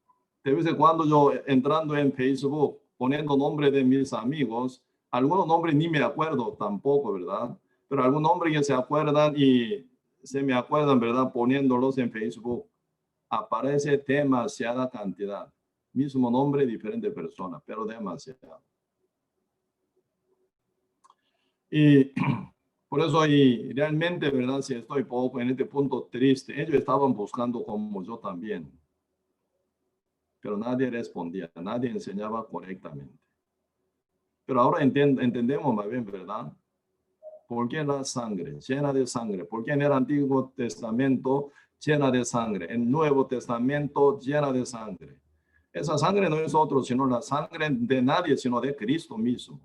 De vez en cuando yo entrando en Facebook, poniendo nombre de mis amigos, algunos nombres ni me acuerdo tampoco, ¿verdad? Pero algún nombre que se acuerdan y se me acuerdan, ¿verdad? Poniéndolos en Facebook, aparece demasiada cantidad. Mismo nombre, diferente persona, pero demasiado. Y por eso, y realmente, ¿verdad? Si estoy poco en este punto triste, ellos estaban buscando como yo también. Pero nadie respondía, nadie enseñaba correctamente. Pero ahora entendemos más bien, ¿verdad? ¿Por qué la sangre, llena de sangre? ¿Por qué en el Antiguo Testamento llena de sangre? En el Nuevo Testamento llena de sangre. Esa sangre no es otro, sino la sangre de nadie, sino de Cristo mismo.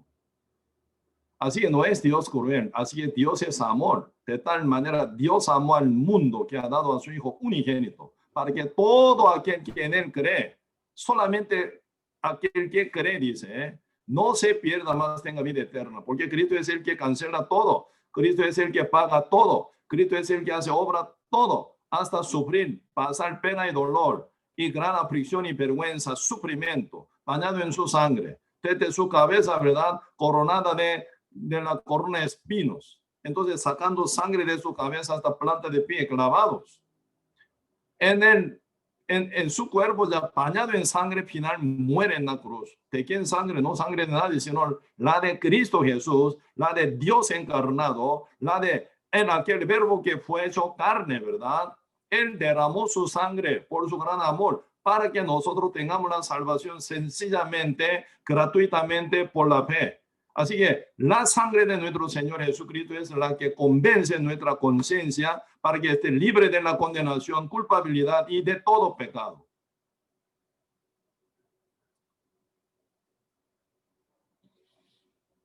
Así que no es Dios cruel, así que Dios es amor. De tal manera, Dios amó al mundo que ha dado a su Hijo unigénito, para que todo aquel que en él cree, solamente aquel que cree, dice, no se pierda más, tenga vida eterna, porque Cristo es el que cancela todo, Cristo es el que paga todo, Cristo es el que hace obra todo, hasta sufrir, pasar pena y dolor, y gran aflicción y vergüenza, sufrimiento, bañado en su sangre, desde su cabeza, ¿verdad? Coronada de la corona de espinos. Entonces, sacando sangre de su cabeza hasta planta de pie, clavados. En su cuerpo, ya bañado en sangre, final muere en la cruz. ¿De quién sangre? No sangre de nadie, sino la de Cristo Jesús, la de Dios encarnado, la de en aquel verbo que fue hecho carne, ¿verdad? Él derramó su sangre por su gran amor para que nosotros tengamos la salvación sencillamente, gratuitamente por la fe. Así que la sangre de nuestro Señor Jesucristo es la que convence nuestra conciencia para que esté libre de la condenación, culpabilidad y de todo pecado.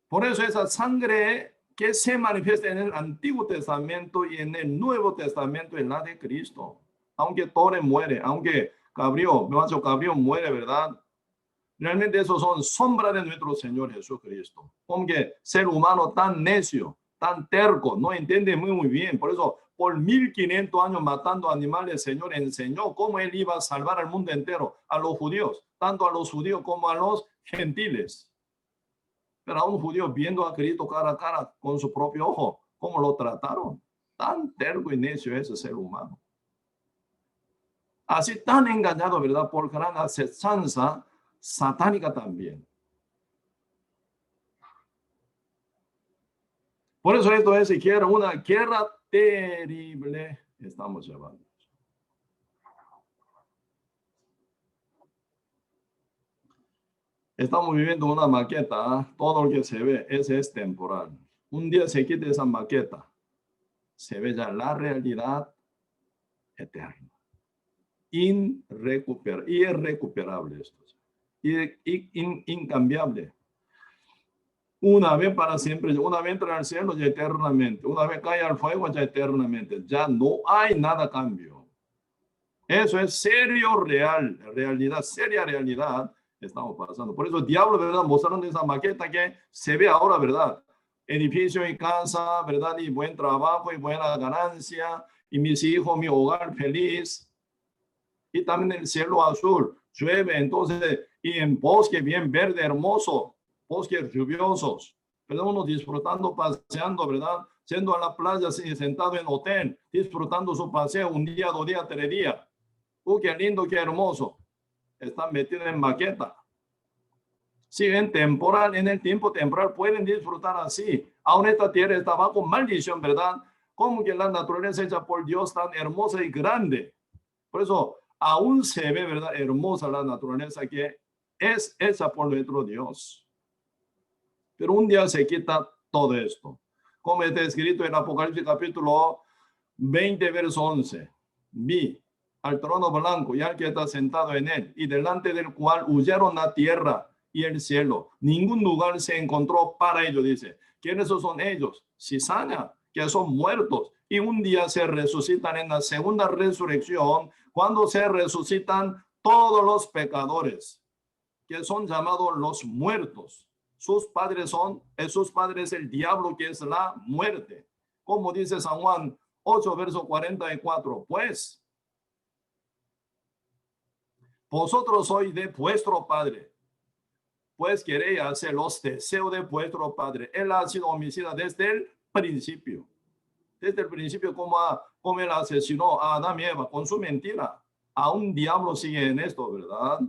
Por eso esa sangre que se manifiesta en el Antiguo Testamento y en el Nuevo Testamento es la de Cristo. Aunque Tore muere, aunque Gabriel muere, ¿verdad? Realmente esos son sombras de nuestro Señor Jesucristo. Aunque ser humano tan necio, tan terco, no entiende muy bien. Por eso, por 1500 años matando animales, el Señor enseñó cómo Él iba a salvar al mundo entero, a los judíos, tanto a los judíos como a los gentiles. Pero a un judío viendo a Cristo cara a cara con su propio ojo, cómo lo trataron. Tan terco y necio es ese ser humano. Así tan engañado, ¿verdad? Por gran acechanza satánica también. Por eso esto es siquiera una guerra terrible estamos llevando. Estamos viviendo una maqueta, todo lo que se ve, ese es temporal. Un día se quita esa maqueta, se ve ya la realidad eterna. Irrecuperable esto. Incambiable. Una vez para siempre, una vez entra al cielo ya eternamente, una vez cae al fuego ya eternamente, ya no hay nada cambio. Eso es serio, realidad, seria realidad estamos pasando. Por eso el diablo, ¿verdad? Mostrando esa maqueta que se ve ahora, ¿verdad? Edificio y casa, ¿verdad? Y buen trabajo y buena ganancia, y mis hijos, mi hogar feliz, y también el cielo azul, llueve, entonces, y en bosque bien verde, hermoso, bosques lluviosos, ¿verdad? Uno disfrutando, paseando, ¿verdad? Yendo a la playa, sentado en hotel, disfrutando su paseo un día, 2 días, 3 días. Qué lindo, qué hermoso. Están metidos en maqueta. Si en el tiempo temporal pueden disfrutar así. Aún esta tierra está bajo maldición, ¿verdad? Como que la naturaleza hecha por Dios tan hermosa y grande. Por eso aún se ve, ¿verdad? Hermosa la naturaleza que es hecha por nuestro Dios. Pero un día se quita todo esto. Como está escrito en Apocalipsis capítulo 20, verso 11. Vi al trono blanco y al que está sentado en él, y delante del cual huyeron la tierra y el cielo. Ningún lugar se encontró para ellos, dice. ¿Quiénes son ellos? Cizaña, que son muertos, y un día se resucitan en la segunda resurrección, cuando se resucitan todos los pecadores, que son llamados los muertos. Sus padres el diablo, que es la muerte. Como dice San Juan 8, verso 44, pues vosotros sois de vuestro padre, pues queréis hacer los deseos de vuestro padre. Él ha sido homicida desde el principio. Desde el principio, como él asesinó a Adán y Eva con su mentira. Aún diablo sigue en esto, ¿verdad?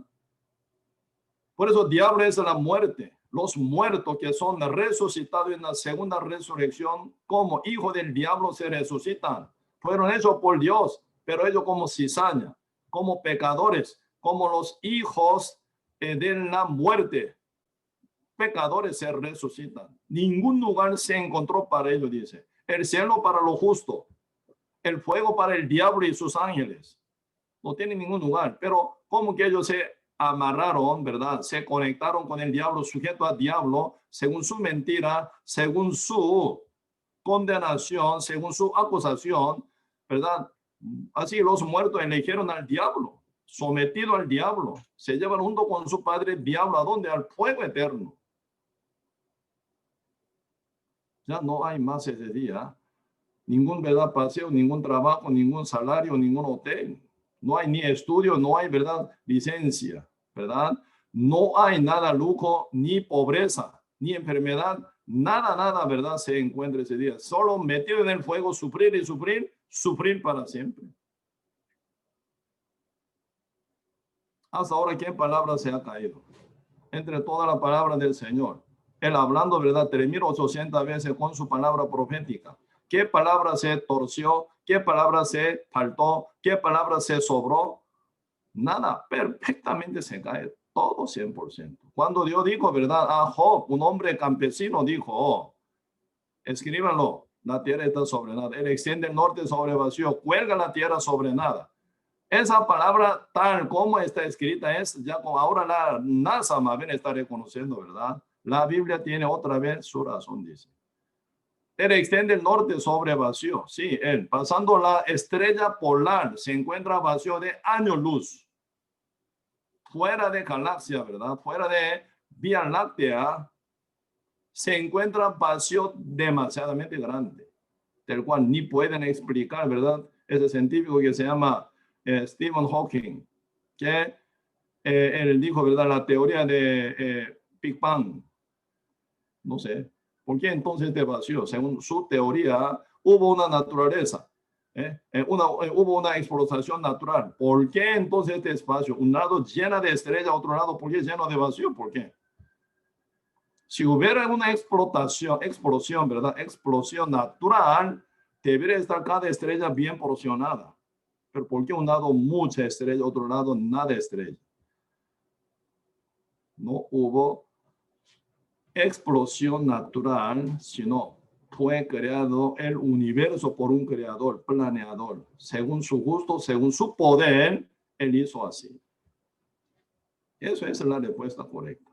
Por eso diablo es la muerte. Los muertos que son resucitados en la segunda resurrección como hijos del diablo se resucitan. Fueron hechos por Dios, pero ellos como cizaña, como pecadores, como los hijos de la muerte. Pecadores se resucitan. Ningún lugar se encontró para ellos, dice. El cielo para lo justo, el fuego para el diablo y sus ángeles. No tiene ningún lugar, pero como que ellos se amarraron, ¿verdad? Se conectaron con el diablo, sujeto al diablo, según su mentira, según su condenación, según su acusación, ¿verdad? Así los muertos eligieron al diablo, sometido al diablo, se llevan junto con su padre el diablo, ¿a dónde? Al fuego eterno. Ya no hay más ese día, ningún, ¿verdad? Paseo, ningún trabajo, ningún salario, ningún hotel. No hay ni estudio, no hay, ¿verdad? Licencia, ¿verdad? No hay nada lujo, ni pobreza, ni enfermedad, nada, ¿verdad? Se encuentra ese día. Solo metido en el fuego, sufrir y sufrir, sufrir para siempre. Hasta ahora, ¿qué palabra se ha caído? Entre todas las palabras del Señor. Él hablando, ¿verdad? 3.800 veces con su palabra profética. ¿Qué palabra se torció? ¿Qué palabra se faltó? ¿Qué palabra se sobró? Nada, perfectamente se cae, todo 100%. Cuando Dios dijo, ¿verdad? A Job, un hombre campesino, dijo, oh, escríbanlo, la tierra está sobre nada. Él extiende el norte sobre vacío, cuelga la tierra sobre nada. Esa palabra tal como está escrita es, ya como ahora la NASA más bien está reconociendo, ¿verdad? La Biblia tiene otra vez su razón, dice. Él extiende el norte sobre vacío. Sí, él, pasando la estrella polar, se encuentra vacío de años luz. Fuera de galaxia, ¿verdad? Fuera de Vía Láctea, se encuentra vacío demasiadamente grande, del cual ni pueden explicar, ¿verdad? Ese científico que se llama Stephen Hawking, que él dijo, ¿verdad? La teoría de Big Bang. No sé. ¿Por qué entonces este vacío? Según su teoría, hubo una naturaleza. Hubo una explotación natural. ¿Por qué entonces este espacio? Un lado lleno de estrellas, otro lado, ¿por qué lleno de vacío? ¿Por qué? Si hubiera una explosión, ¿verdad? Explosión natural, debería estar cada estrella bien porcionada. Pero ¿por qué un lado mucha estrella, otro lado nada estrella? No hubo explosión natural, sino fue creado el universo por un creador, planeador. Según su gusto, según su poder, él hizo así. Eso es la respuesta correcta.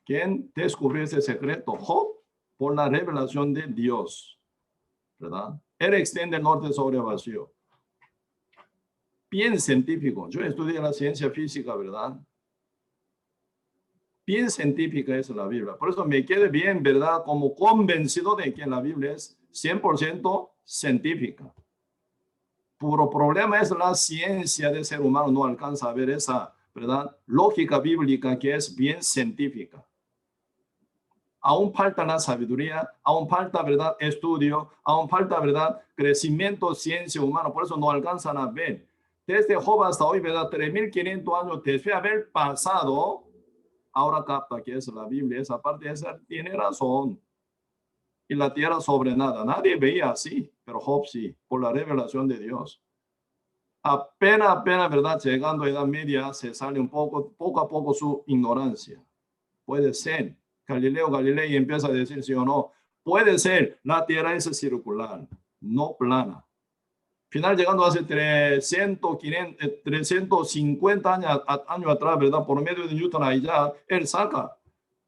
¿Quién descubrió ese secreto? Job, por la revelación de Dios, ¿verdad? Él extiende el norte sobre vacío. Bien científico. Yo estudié la ciencia física, ¿verdad? Bien científica es la Biblia. Por eso me quedé bien, ¿verdad? Como convencido de que la Biblia es 100% científica. Puro problema es la ciencia del ser humano. No alcanza a ver esa, ¿verdad? Lógica bíblica que es bien científica. Aún falta la sabiduría, aún falta, ¿verdad? Estudio, aún falta, ¿verdad? Crecimiento, ciencia humana. Por eso no alcanzan a ver. desde Job hasta hoy, ¿verdad? 3.500 años después de haber pasado, ahora capta que es la Biblia. Esa parte esa tiene razón. Y la tierra sobre nada. Nadie veía así, pero Job sí, por la revelación de Dios. Apenas, ¿verdad? Llegando a Edad Media, se sale un poco a poco su ignorancia. Puede ser. Galileo Galilei empieza a decir sí o no. Puede ser. La tierra es circular, no plana. Final llegando hace 350 años atrás, ¿verdad? Por medio de Newton ahí ya, él saca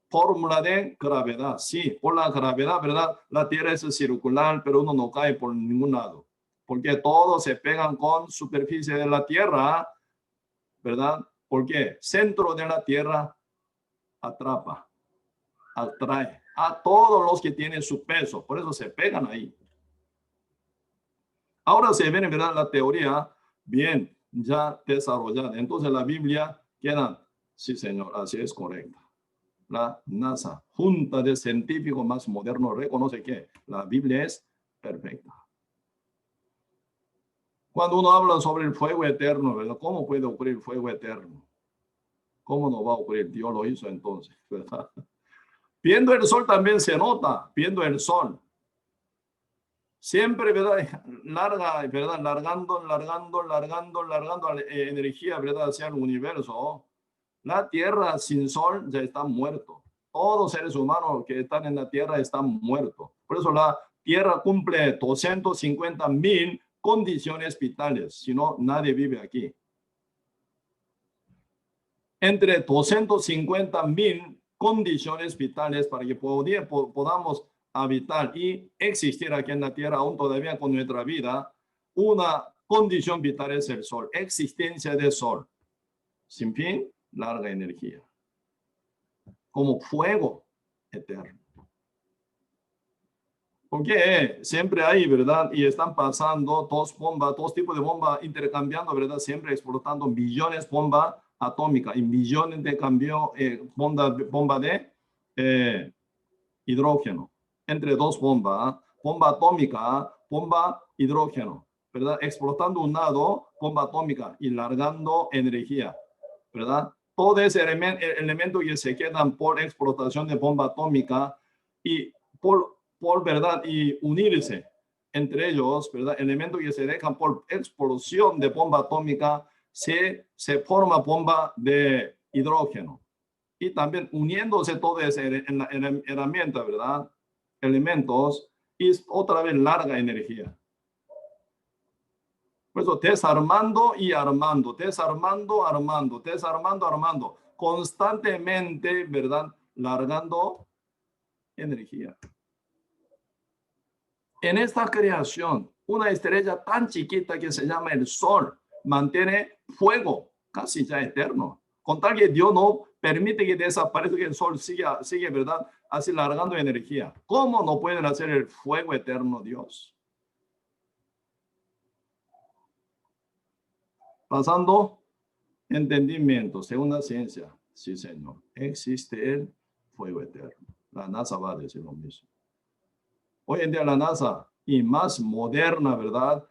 fórmula de gravedad. Sí, por la gravedad, ¿verdad? La tierra es circular, pero uno no cae por ningún lado. Porque todos se pegan con superficie de la tierra, ¿verdad? Porque centro de la tierra atrapa, atrae a todos los que tienen su peso. Por eso se pegan ahí. Ahora se ve, ¿verdad? La teoría bien ya desarrollada. Entonces la Biblia queda, sí señor, así es correcta. La NASA, junta de científicos más modernos, reconoce que la Biblia es perfecta. Cuando uno habla sobre el fuego eterno, ¿verdad? ¿Cómo puede ocurrir el fuego eterno? ¿Cómo no va a ocurrir? Dios lo hizo entonces, ¿verdad? Viendo el sol también se nota, viendo el sol. Siempre, ¿verdad? Larga, ¿verdad? Largando energía, ¿verdad? Hacia el universo. La Tierra sin sol ya está muerto. Todos seres humanos que están en la Tierra están muertos. Por eso la Tierra cumple 250.000 condiciones vitales. Si no, nadie vive aquí. Entre 250.000 condiciones vitales para que podamos habitar y existir aquí en la Tierra aún todavía con nuestra vida. Una condición vital es el sol, existencia del sol. Sin fin, larga energía. Como fuego eterno. Porque siempre hay, ¿verdad? Y están pasando dos tipos de bombas intercambiando, ¿verdad? Siempre explotando millones de bombas atómicas y millones de bomba de hidrógeno. Entre dos bombas, bomba atómica, bomba hidrógeno, ¿verdad? Explotando un lado, bomba atómica y largando energía, ¿verdad? Todo ese elemento que se quedan por explotación de bomba atómica y por verdad y unirse entre ellos, ¿verdad? Elementos que se dejan por explosión de bomba atómica, se forma bomba de hidrógeno. Y también uniéndose toda esa herramienta, ¿verdad? Elementos, y otra vez larga energía. Por eso desarmando y armando, desarmando, armando, constantemente, ¿verdad? Largando energía. En esta creación, una estrella tan chiquita que se llama el Sol mantiene fuego casi ya eterno. Con tal que Dios no permite que desaparezca, que el Sol sigue, ¿verdad? Así largando energía. ¿Cómo no pueden hacer el fuego eterno Dios? Pasando entendimiento, según la ciencia. Sí, señor. Existe el fuego eterno. La NASA va a decir lo mismo. Hoy en día la NASA y más moderna, ¿verdad?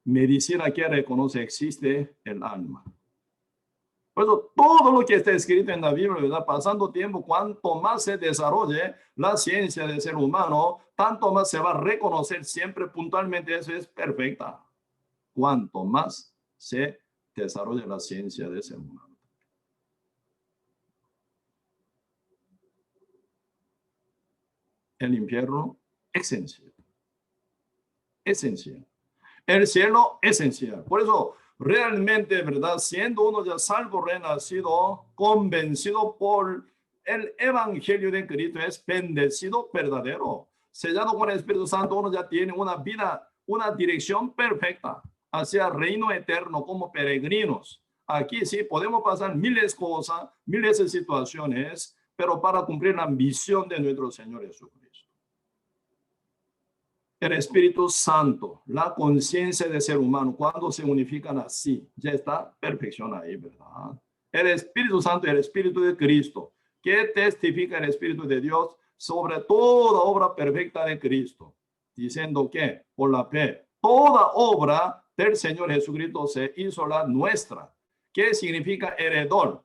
Medicina que reconoce existe el alma. Por eso todo lo que está escrito en la Biblia, ¿verdad? Pasando tiempo, cuanto más se desarrolle la ciencia del ser humano, tanto más se va a reconocer siempre puntualmente, eso es perfecta. Cuanto más se desarrolla la ciencia del ser humano. El infierno, esencial. Esencial. El cielo, esencial. Por eso, realmente, ¿verdad? Siendo uno ya salvo, renacido, convencido por el evangelio de Cristo, es bendecido verdadero. Sellado con el Espíritu Santo, uno ya tiene una vida, una dirección perfecta hacia el reino eterno como peregrinos. Aquí sí podemos pasar miles de cosas, miles de situaciones, pero para cumplir la misión de nuestro Señor Jesucristo. El Espíritu Santo, la conciencia del ser humano, cuando se unifican así, ya está perfección ahí, ¿verdad? El Espíritu Santo y el Espíritu de Cristo, que testifica el Espíritu de Dios sobre toda obra perfecta de Cristo, diciendo que por la fe, toda obra del Señor Jesucristo se hizo la nuestra. ¿Qué significa heredor?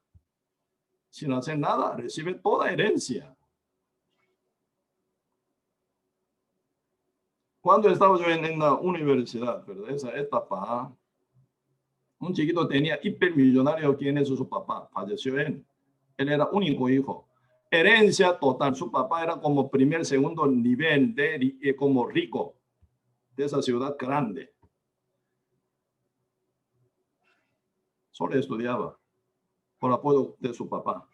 Sin hacer nada, recibe toda herencia. Cuando estaba yo en la universidad, ¿verdad? Esa etapa, un chiquito tenía hipermillonario, quien es su papá, falleció él. Él era único hijo. Herencia total, su papá era como primer, segundo nivel, como rico, de esa ciudad grande. Solo estudiaba, por apoyo de su papá,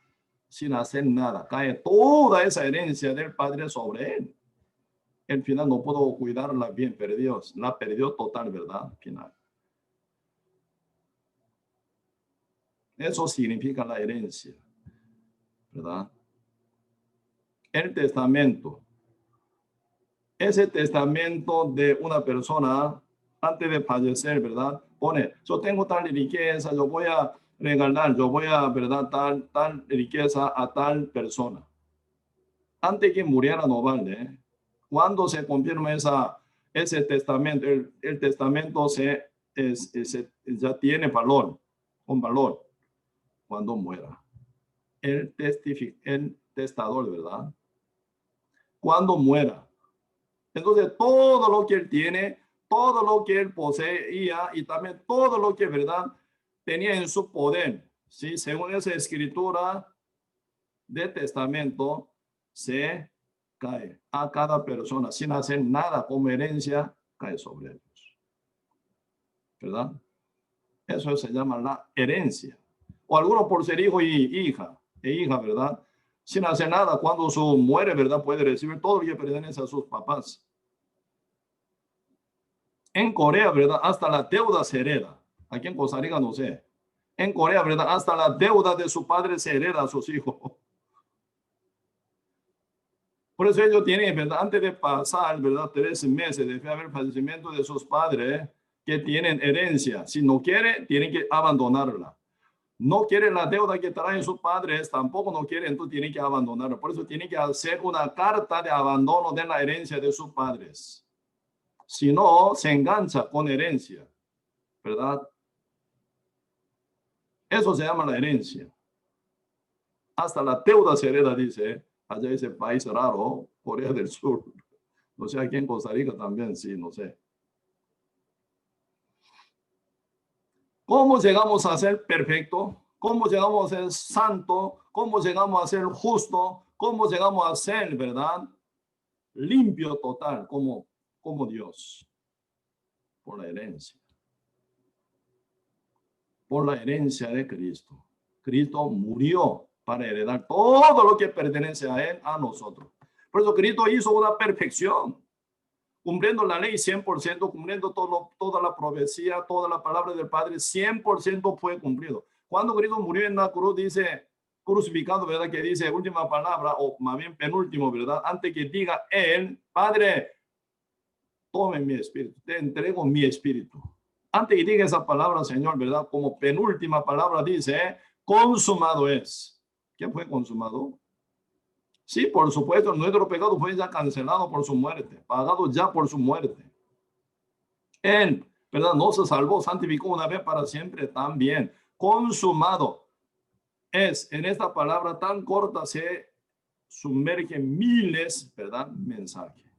sin hacer nada. Cae toda esa herencia del padre sobre él. Al final no pudo cuidarla bien, la perdió total, ¿verdad? Al final. Eso significa la herencia, ¿verdad? El testamento. Ese testamento de una persona antes de fallecer, ¿verdad? Pone, yo tengo tal riqueza, yo voy a regalar, yo voy a, ¿verdad? Tal riqueza a tal persona. Antes que muriera no vale, ¿eh? Cuando se confirma ese testamento, el testamento ya tiene valor, un valor, cuando muera. El testador, ¿verdad? Cuando muera. Entonces, todo lo que él tiene, todo lo que él poseía y también todo lo que, ¿verdad?, tenía en su poder, ¿sí? Según esa escritura de testamento, se cae a cada persona sin hacer nada como herencia, cae sobre ellos, ¿verdad? Eso se llama la herencia. O algunos por ser hijo y hija, ¿verdad? Sin hacer nada, cuando su muere, ¿verdad? Puede recibir todo lo que pertenece a sus papás. En Corea, ¿verdad? Hasta la deuda se hereda. Aquí en Costa Rica no sé. En Corea, ¿verdad? Hasta la deuda de su padre se hereda a sus hijos. Por eso ellos tienen, ¿verdad? Antes de pasar, ¿verdad? 13 meses de haber fallecimiento de sus padres, que tienen herencia. Si no quiere, tienen que abandonarla. No quieren la deuda que traen sus padres, tampoco no quieren, entonces tienen que abandonarla. Por eso tienen que hacer una carta de abandono de la herencia de sus padres. Si no, se engancha con herencia, ¿verdad? Eso se llama la herencia. Hasta la deuda se hereda, dice, allá ese país raro, Corea del Sur. No sé, aquí en Costa Rica también, sí, no sé. ¿Cómo llegamos a ser perfecto? ¿Cómo llegamos a ser santo? ¿Cómo llegamos a ser justo? ¿Cómo llegamos a ser, verdad, limpio total como Dios? Por la herencia. Por la herencia de Cristo. Cristo murió para heredar todo lo que pertenece a Él, a nosotros. Por eso Cristo hizo una perfección, cumpliendo la ley 100%, cumpliendo toda la profecía, toda la palabra del Padre, 100% fue cumplido. Cuando Cristo murió en la cruz, dice, crucificado, ¿verdad? Que dice última palabra, o más bien penúltimo, ¿verdad? Antes que diga Él, Padre, tome mi espíritu, te entrego mi espíritu. Antes que diga esa palabra, Señor, ¿verdad? Como penúltima palabra dice, consumado es. ¿Qué fue consumado? Sí, por supuesto, nuestro pecado fue ya cancelado por su muerte, pagado ya por su muerte. Él, ¿verdad? No se salvó, santificó una vez para siempre también. Consumado es, en esta palabra tan corta se sumergen miles, ¿verdad? Mensajes.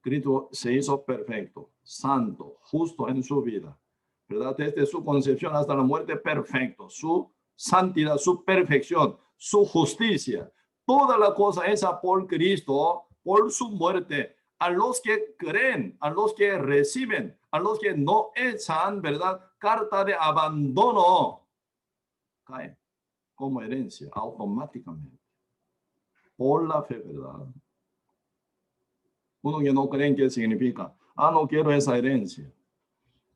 Cristo se hizo perfecto, santo, justo en su vida, ¿verdad? Desde su concepción hasta la muerte, perfecto. Su santidad, su perfección, su justicia, toda la cosa esa por Cristo, por su muerte. A los que creen, a los que reciben, a los que no echan, ¿verdad? Carta de abandono, cae como herencia automáticamente. Por la fe, ¿verdad? Uno que no creen qué significa. No quiero esa herencia.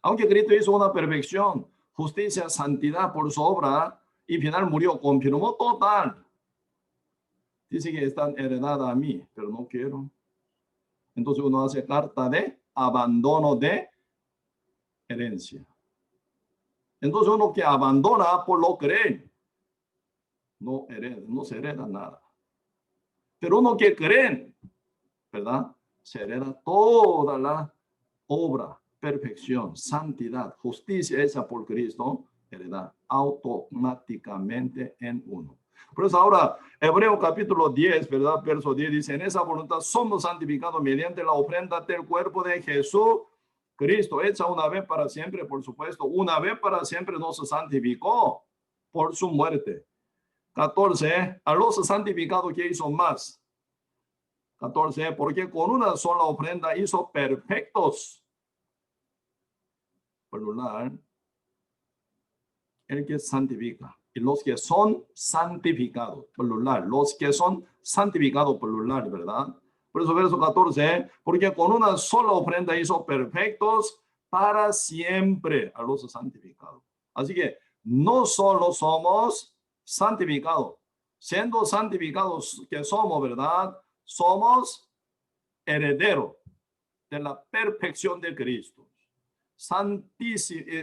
Aunque Cristo hizo una perfección, justicia, santidad por su obra y final murió, confirmó total. Dice que están heredadas a mí, pero no quiero. Entonces uno hace carta de abandono de herencia. Entonces uno que abandona por lo cree, no se hereda nada. Pero uno que cree, ¿verdad? Se hereda toda la obra perfección, santidad, justicia hecha por Cristo, heredad automáticamente en uno. Por eso ahora, Hebreo capítulo 10, ¿verdad? Verso 10 dice, en esa voluntad somos santificados mediante la ofrenda del cuerpo de Jesús Cristo, hecha una vez para siempre, por supuesto. Una vez para siempre nos santificó por su muerte. 14, a los santificados que hizo más. 14, porque con una sola ofrenda hizo perfectos. Plural, el que santifica. Y los que son santificados, plural. Los que son santificados, plural, ¿verdad? Por eso verso 14, porque con una sola ofrenda hizo perfectos para siempre a los santificados. Así que no solo somos santificados, siendo santificados que somos, ¿verdad? Somos herederos de la perfección de Cristo.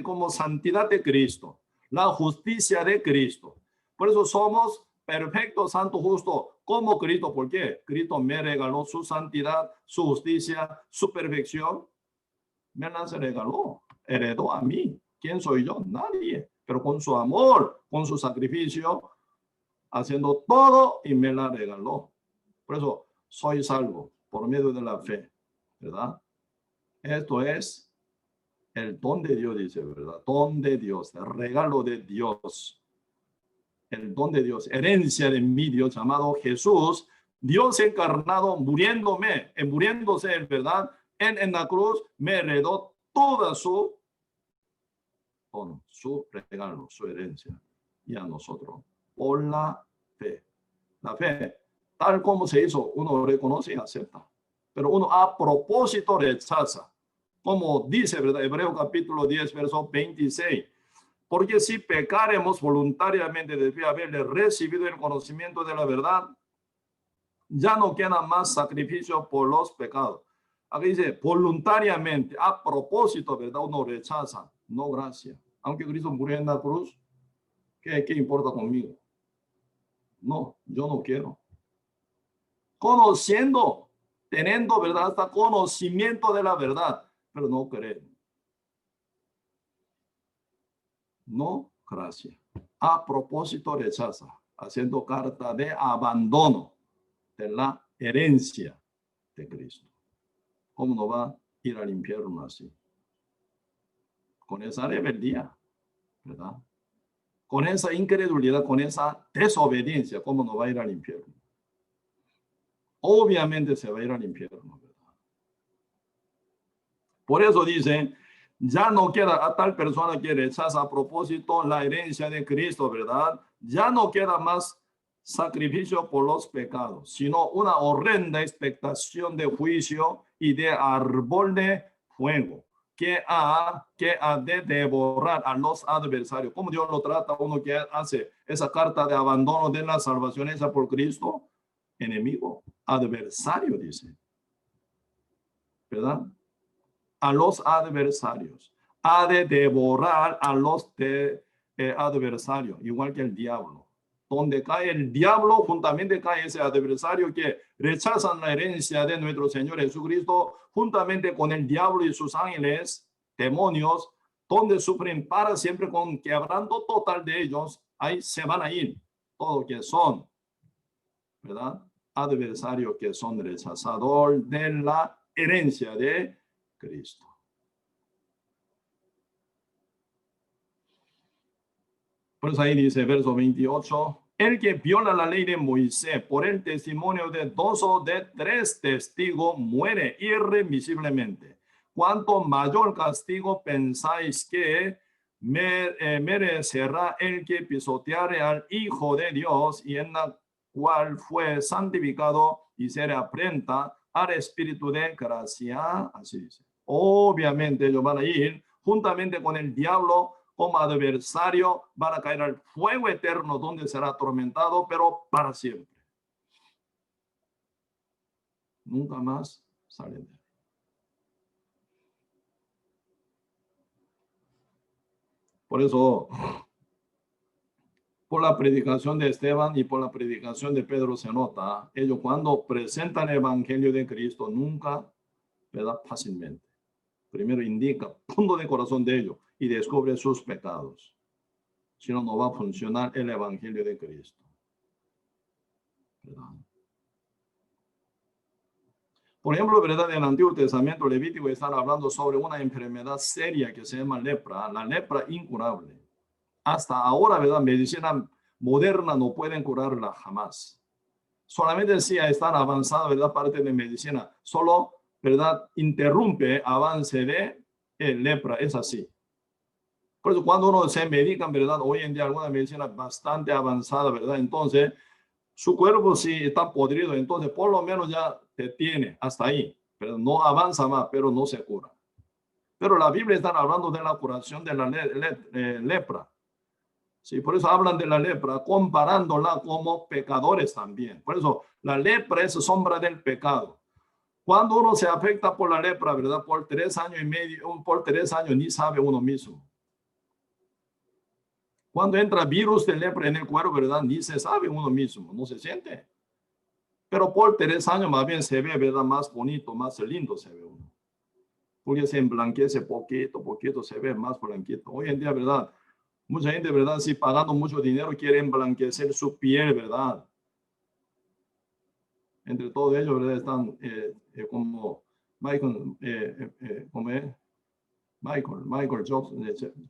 Como santidad de Cristo, la justicia de Cristo. Por eso somos perfectos, santos, justos, como Cristo. ¿Por qué? Cristo me regaló su santidad, su justicia, su perfección. Me las regaló, heredó a mí. ¿Quién soy yo? Nadie. Pero con su amor, con su sacrificio, haciendo todo y me la regaló. Por eso soy salvo por medio de la fe, ¿verdad? Esto es el don de Dios, dice, ¿verdad? Don de Dios, el regalo de Dios. El don de Dios, herencia de mi Dios llamado Jesús, Dios encarnado, muriéndose, ¿verdad? En la cruz, me heredó toda su don, su regalo, su herencia. Y a nosotros, por la fe. La fe, tal como se hizo, uno reconoce y acepta. Pero uno a propósito rechaza. Como dice, ¿verdad? Hebreo capítulo 10, verso 26. Porque si pecaremos voluntariamente después de haberle recibido el conocimiento de la verdad, ya no queda más sacrificio por los pecados. Aquí dice, voluntariamente, a propósito, ¿verdad? Uno rechaza. No, gracias. Aunque Cristo murió en la cruz, ¿qué importa conmigo? No, yo no quiero. Conociendo, teniendo, ¿verdad? Hasta conocimiento de la verdad, pero no queremos. No, gracias. A propósito rechaza, haciendo carta de abandono de la herencia de Cristo. ¿Cómo no va a ir al infierno así? Con esa rebeldía, ¿verdad? Con esa incredulidad, con esa desobediencia, ¿cómo no va a ir al infierno? Obviamente se va a ir al infierno, ¿verdad? Por eso dice, ya no queda a tal persona que rechaza a propósito la herencia de Cristo, ¿verdad? Ya no queda más sacrificio por los pecados, sino una horrenda expectación de juicio y de árbol de fuego que ha de devorar a los adversarios. ¿Cómo Dios lo trata? Uno que hace esa carta de abandono de la salvación hecha por Cristo, enemigo, adversario, dice, ¿verdad? A los adversarios, ha de devorar a los adversarios, igual que el diablo. Donde cae el diablo, juntamente cae ese adversario que rechazan la herencia de nuestro Señor Jesucristo, juntamente con el diablo y sus ángeles, demonios, donde sufren para siempre con quebranto total de ellos. Ahí se van a ir todos que son, ¿verdad? Adversarios que son rechazadores de la herencia de Cristo. Por eso ahí dice, verso 28, el que viola la ley de Moisés por el testimonio de 2 o de 3 testigos muere irremisiblemente. Cuanto mayor castigo pensáis que merecerá el que pisoteare al Hijo de Dios y en la cual fue santificado y se reprenda al Espíritu de gracia. Así dice. Obviamente ellos van a ir juntamente con el diablo como adversario, van a caer al fuego eterno donde será atormentado, pero para siempre. Nunca más salen de él. Por eso, por la predicación de Esteban y por la predicación de Pedro se nota, ellos cuando presentan el Evangelio de Cristo nunca, ¿verdad? Fácilmente. Primero indica punto de corazón de ellos y descubre sus pecados. Si no, no va a funcionar el evangelio de Cristo. ¿Verdad? Por ejemplo, ¿verdad? En el Antiguo Testamento Levítico están hablando sobre una enfermedad seria que se llama lepra, la lepra incurable. Hasta ahora, ¿verdad? Medicina moderna no pueden curarla jamás. Solamente si están avanzada, ¿verdad? Parte de medicina, solo, ¿verdad? Interrumpe avance de lepra, es así. Por eso cuando uno se medica, ¿verdad? Hoy en día alguna medicina bastante avanzada, ¿verdad? Entonces, su cuerpo sí está podrido, entonces por lo menos ya te tiene hasta ahí, pero no avanza más, pero no se cura. Pero la Biblia está hablando de la curación de la lepra. Sí, por eso hablan de la lepra, comparándola como pecadores también. Por eso la lepra es sombra del pecado. Cuando uno se afecta por la lepra, ¿verdad? Por 3 años y medio, por 3 años ni sabe uno mismo. Cuando entra virus de lepra en el cuerpo, ¿verdad? Ni se sabe uno mismo, no se siente. Pero por 3 años más bien se ve, ¿verdad? Más bonito, más lindo se ve uno. Porque se emblanquece poquito, se ve más blanquito. Hoy en día, ¿verdad? Mucha gente, ¿verdad? Si pagando mucho dinero quiere emblanquecer su piel, ¿verdad? Entre todos ellos, ¿verdad? Están como Michael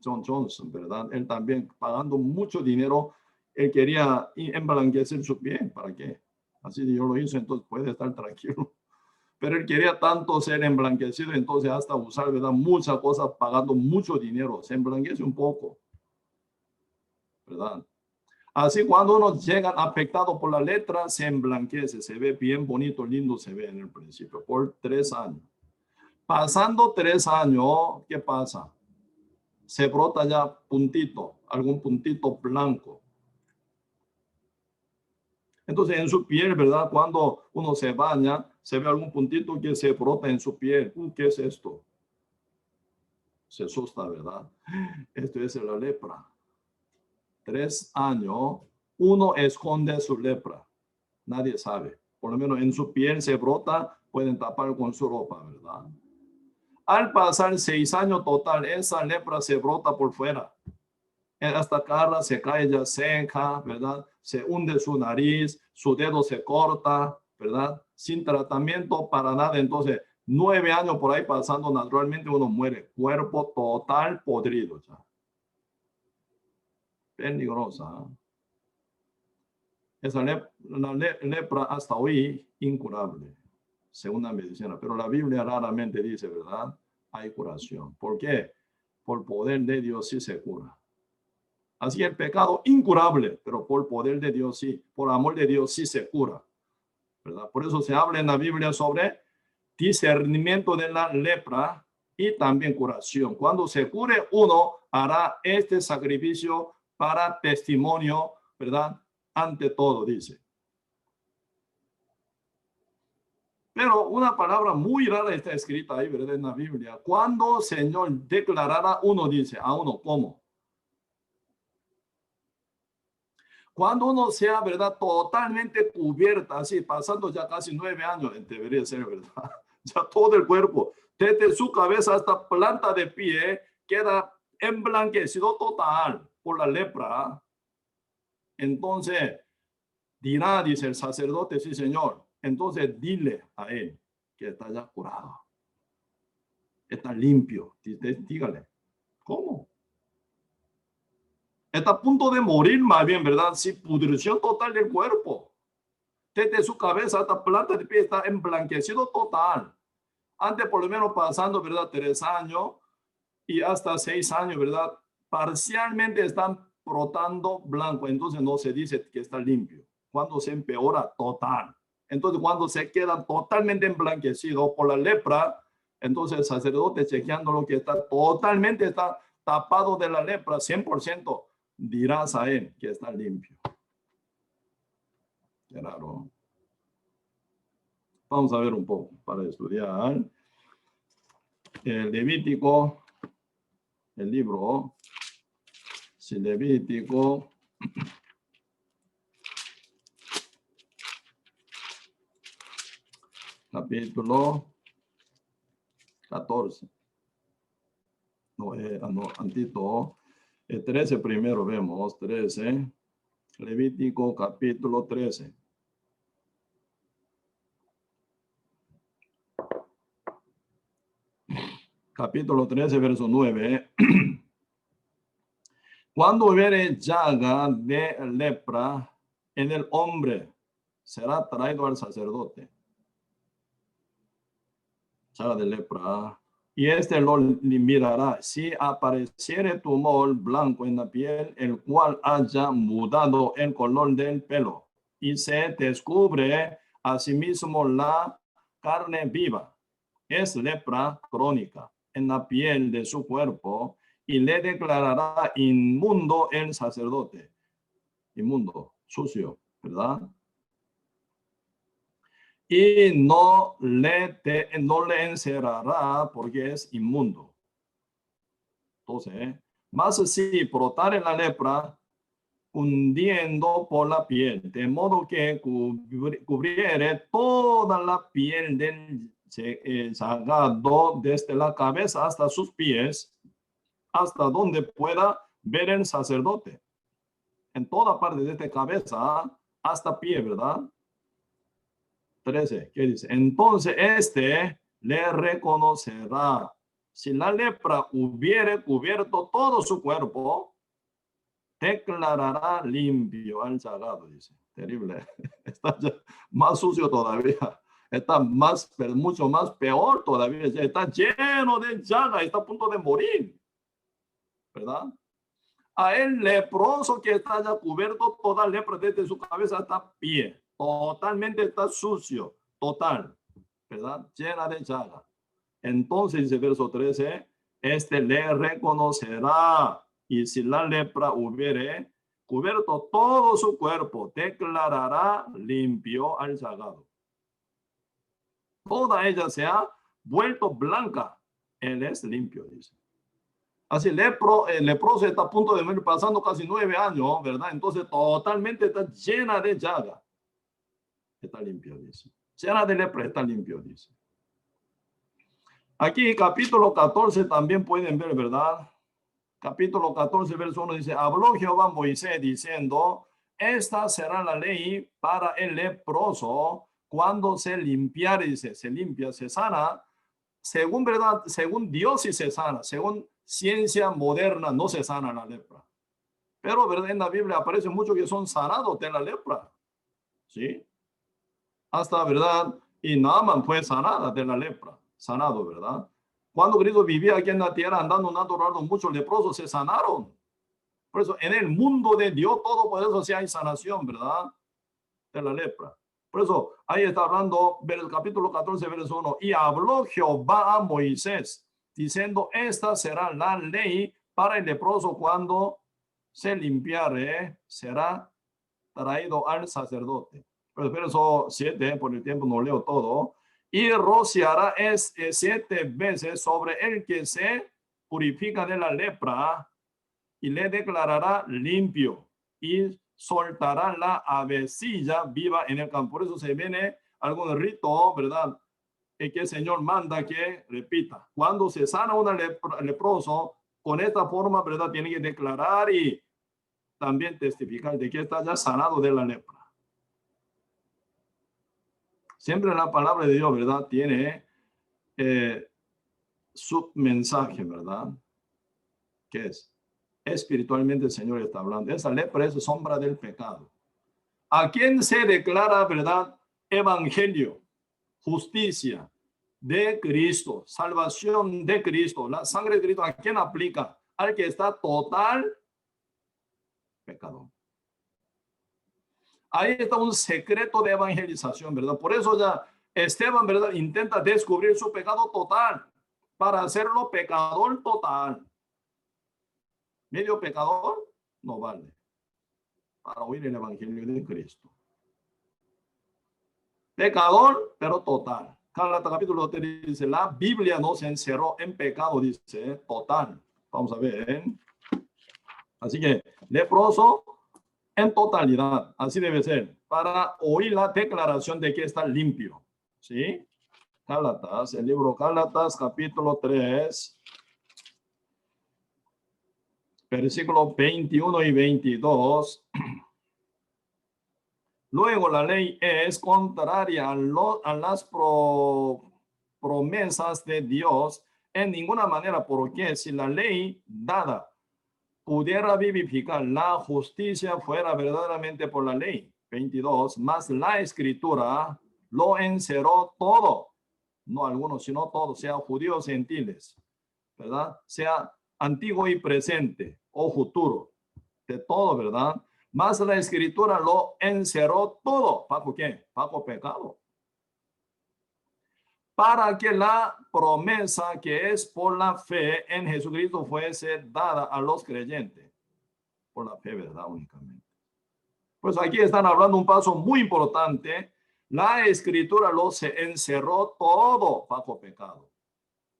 Johnson, ¿verdad? Él también pagando mucho dinero, él quería emblanquecer su piel. ¿Para qué? Así yo lo hice, entonces puede estar tranquilo. Pero él quería tanto ser emblanquecido, entonces hasta usar, ¿verdad? Muchas cosas pagando mucho dinero. Se emblanquece un poco, ¿verdad? Así cuando uno llega afectado por la letra, se emblanquece, se ve bien bonito, lindo se ve en el principio, por 3 años. Pasando 3 años, ¿qué pasa? Se brota ya puntito, algún puntito blanco. Entonces en su piel, ¿verdad? Cuando uno se baña, se ve algún puntito que se brota en su piel. ¿Qué es esto? Se asusta, ¿verdad? Esto es la lepra. 3 años, uno esconde su lepra. Nadie sabe. Por lo menos en su piel se brota, pueden tapar con su ropa, ¿verdad? Al pasar 6 años total, esa lepra se brota por fuera. Esta cara se cae ya seca, ¿verdad? Se hunde su nariz, su dedo se corta, ¿verdad? Sin tratamiento para nada. Entonces, 9 años por ahí pasando, naturalmente uno muere. Cuerpo total podrido ya. Peligrosa. Esa lepra hasta hoy incurable, según la medicina. Pero la Biblia raramente dice, ¿verdad? Hay curación. ¿Por qué? Por poder de Dios sí se cura. Así el pecado incurable, pero por poder de Dios sí, por amor de Dios sí se cura, ¿verdad? Por eso se habla en la Biblia sobre discernimiento de la lepra y también curación. Cuando se cure uno, hará este sacrificio para testimonio, ¿verdad? Ante todo, dice. Pero una palabra muy rara está escrita ahí, ¿verdad? En la Biblia. Cuando el Señor declarará, uno dice a uno, ¿cómo? Cuando uno sea, ¿verdad? Totalmente cubierta, así, pasando ya casi 9 años, debería ser, ¿verdad? Ya todo el cuerpo, desde su cabeza hasta planta de pie, queda emblanquecido total por la lepra. Entonces, dirá, dice el sacerdote, sí, Señor. Entonces, dile a él que está ya curado. Está limpio. Dígale. ¿Cómo? Está a punto de morir más bien, ¿verdad? Sí, pudrición total del cuerpo. Desde su cabeza hasta planta de pie está emblanquecido total. Antes por lo menos pasando, ¿verdad? 3 años y hasta 6 años, ¿verdad? Parcialmente están brotando blanco, entonces no se dice que está limpio. Cuando se empeora total. Entonces cuando se queda totalmente emblanquecido por la lepra, entonces el sacerdote chequeando lo que está totalmente está tapado de la lepra, 100%, dirás a él que está limpio. Qué raro. Vamos a ver un poco para estudiar el Levítico, el libro, si Levítico, capítulo 14. no, antito. 13 primero vemos, 13. Levítico capítulo 13. Capítulo 13, verso 9. Cuando hubiere llaga de lepra en el hombre, será traído al sacerdote. Llaga de lepra. Y este lo mirará. Si apareciere tumor blanco en la piel, el cual haya mudado el color del pelo, y se descubre asimismo la carne viva, es lepra crónica en la piel de su cuerpo, y le declarará inmundo el sacerdote. Inmundo, sucio, ¿verdad? Y no le encerrará porque es inmundo. Entonces, más si brotare la lepra, hundiendo por la piel, de modo que cubriere toda la piel del sagado desde la cabeza hasta sus pies, hasta donde pueda ver el sacerdote. En toda parte de esta cabeza hasta pie, ¿verdad? 13, ¿qué dice? Entonces le reconocerá. Si la lepra hubiere cubierto todo su cuerpo, declarará limpio al sagado, dice. Terrible. Está más sucio todavía. Está mucho más peor todavía. Está lleno de llaga, está a punto de morir. ¿Verdad? A el leproso que está ya cubierto toda lepra desde su cabeza hasta pie. Totalmente está sucio. Total. ¿Verdad? Llena de llaga. Entonces, dice verso 13, le reconocerá. Y si la lepra hubiere cubierto todo su cuerpo, declarará limpio al sagado. Toda ella se ha vuelto blanca. Él es limpio, dice. Así, el leproso está a punto de morir, pasando casi 9 años, ¿verdad? Entonces, totalmente está llena de llaga. Está limpio, dice. Llena de lepra, está limpio, dice. Aquí, capítulo 14, también pueden ver, ¿verdad? Capítulo 14, verso 1 dice, habló Jehová a Moisés diciendo, esta será la ley para el leproso cuando se limpiare, dice, se limpia, se sana, según verdad, según Dios sí se sana, según ciencia moderna no se sana la lepra. Pero, ¿verdad? En la Biblia aparece mucho que son sanados de la lepra, ¿sí? Hasta, ¿verdad? Y Naaman fue sanada de la lepra, sanado, ¿verdad? Cuando Cristo vivía aquí en la tierra andando, adorando, muchos leprosos se sanaron. Por eso, en el mundo de Dios todo por eso sí hay sanación, ¿verdad? De la lepra. Por eso, ahí está hablando, el capítulo 14, verso 1. Y habló Jehová a Moisés, diciendo, esta será la ley para el leproso cuando se limpiare, será traído al sacerdote. Pero verso 7, por el tiempo no leo todo. Y rociará 7 veces sobre el que se purifica de la lepra y le declarará limpio y soltará la avecilla viva en el campo. Por eso se viene algún rito, ¿verdad? Que el Señor manda que repita. Cuando se sana un leproso, con esta forma, ¿verdad? Tiene que declarar y también testificar de que está ya sanado de la lepra. Siempre la palabra de Dios, ¿verdad? Tiene su mensaje, ¿verdad? ¿Qué es? Espiritualmente el Señor está hablando. Esa lepra es sombra del pecado. ¿A quién se declara, verdad? Evangelio, justicia de Cristo, salvación de Cristo, la sangre de Cristo. ¿A quién aplica? Al que está total pecador. Ahí está un secreto de evangelización, ¿verdad? Por eso ya Esteban, ¿verdad? Intenta descubrir su pecado total para hacerlo pecador total. Medio pecador no vale para oír el evangelio de Cristo. Pecador, pero total. Gálatas capítulo 3 dice, la Biblia no se encerró en pecado, dice, total. Vamos a ver. Así que leproso en totalidad, así debe ser, para oír la declaración de que está limpio. ¿Sí? Gálatas, el libro Gálatas capítulo 3. Versículos 21 y 22. Luego la ley es contraria a las promesas de Dios en ninguna manera, porque si la ley dada pudiera vivificar, la justicia fuera verdaderamente por la ley. 22. Más la escritura lo encerró todo, no algunos, sino todos, sea judíos, gentiles, ¿verdad? Sea antiguo y presente o futuro, de todo, ¿verdad? Más la escritura lo encerró todo. ¿Para qué? Para pecado. Para que la promesa que es por la fe en Jesucristo fuese dada a los creyentes. Por la fe, ¿verdad? Únicamente. Pues aquí están hablando un paso muy importante. La escritura lo se encerró todo bajo pecado.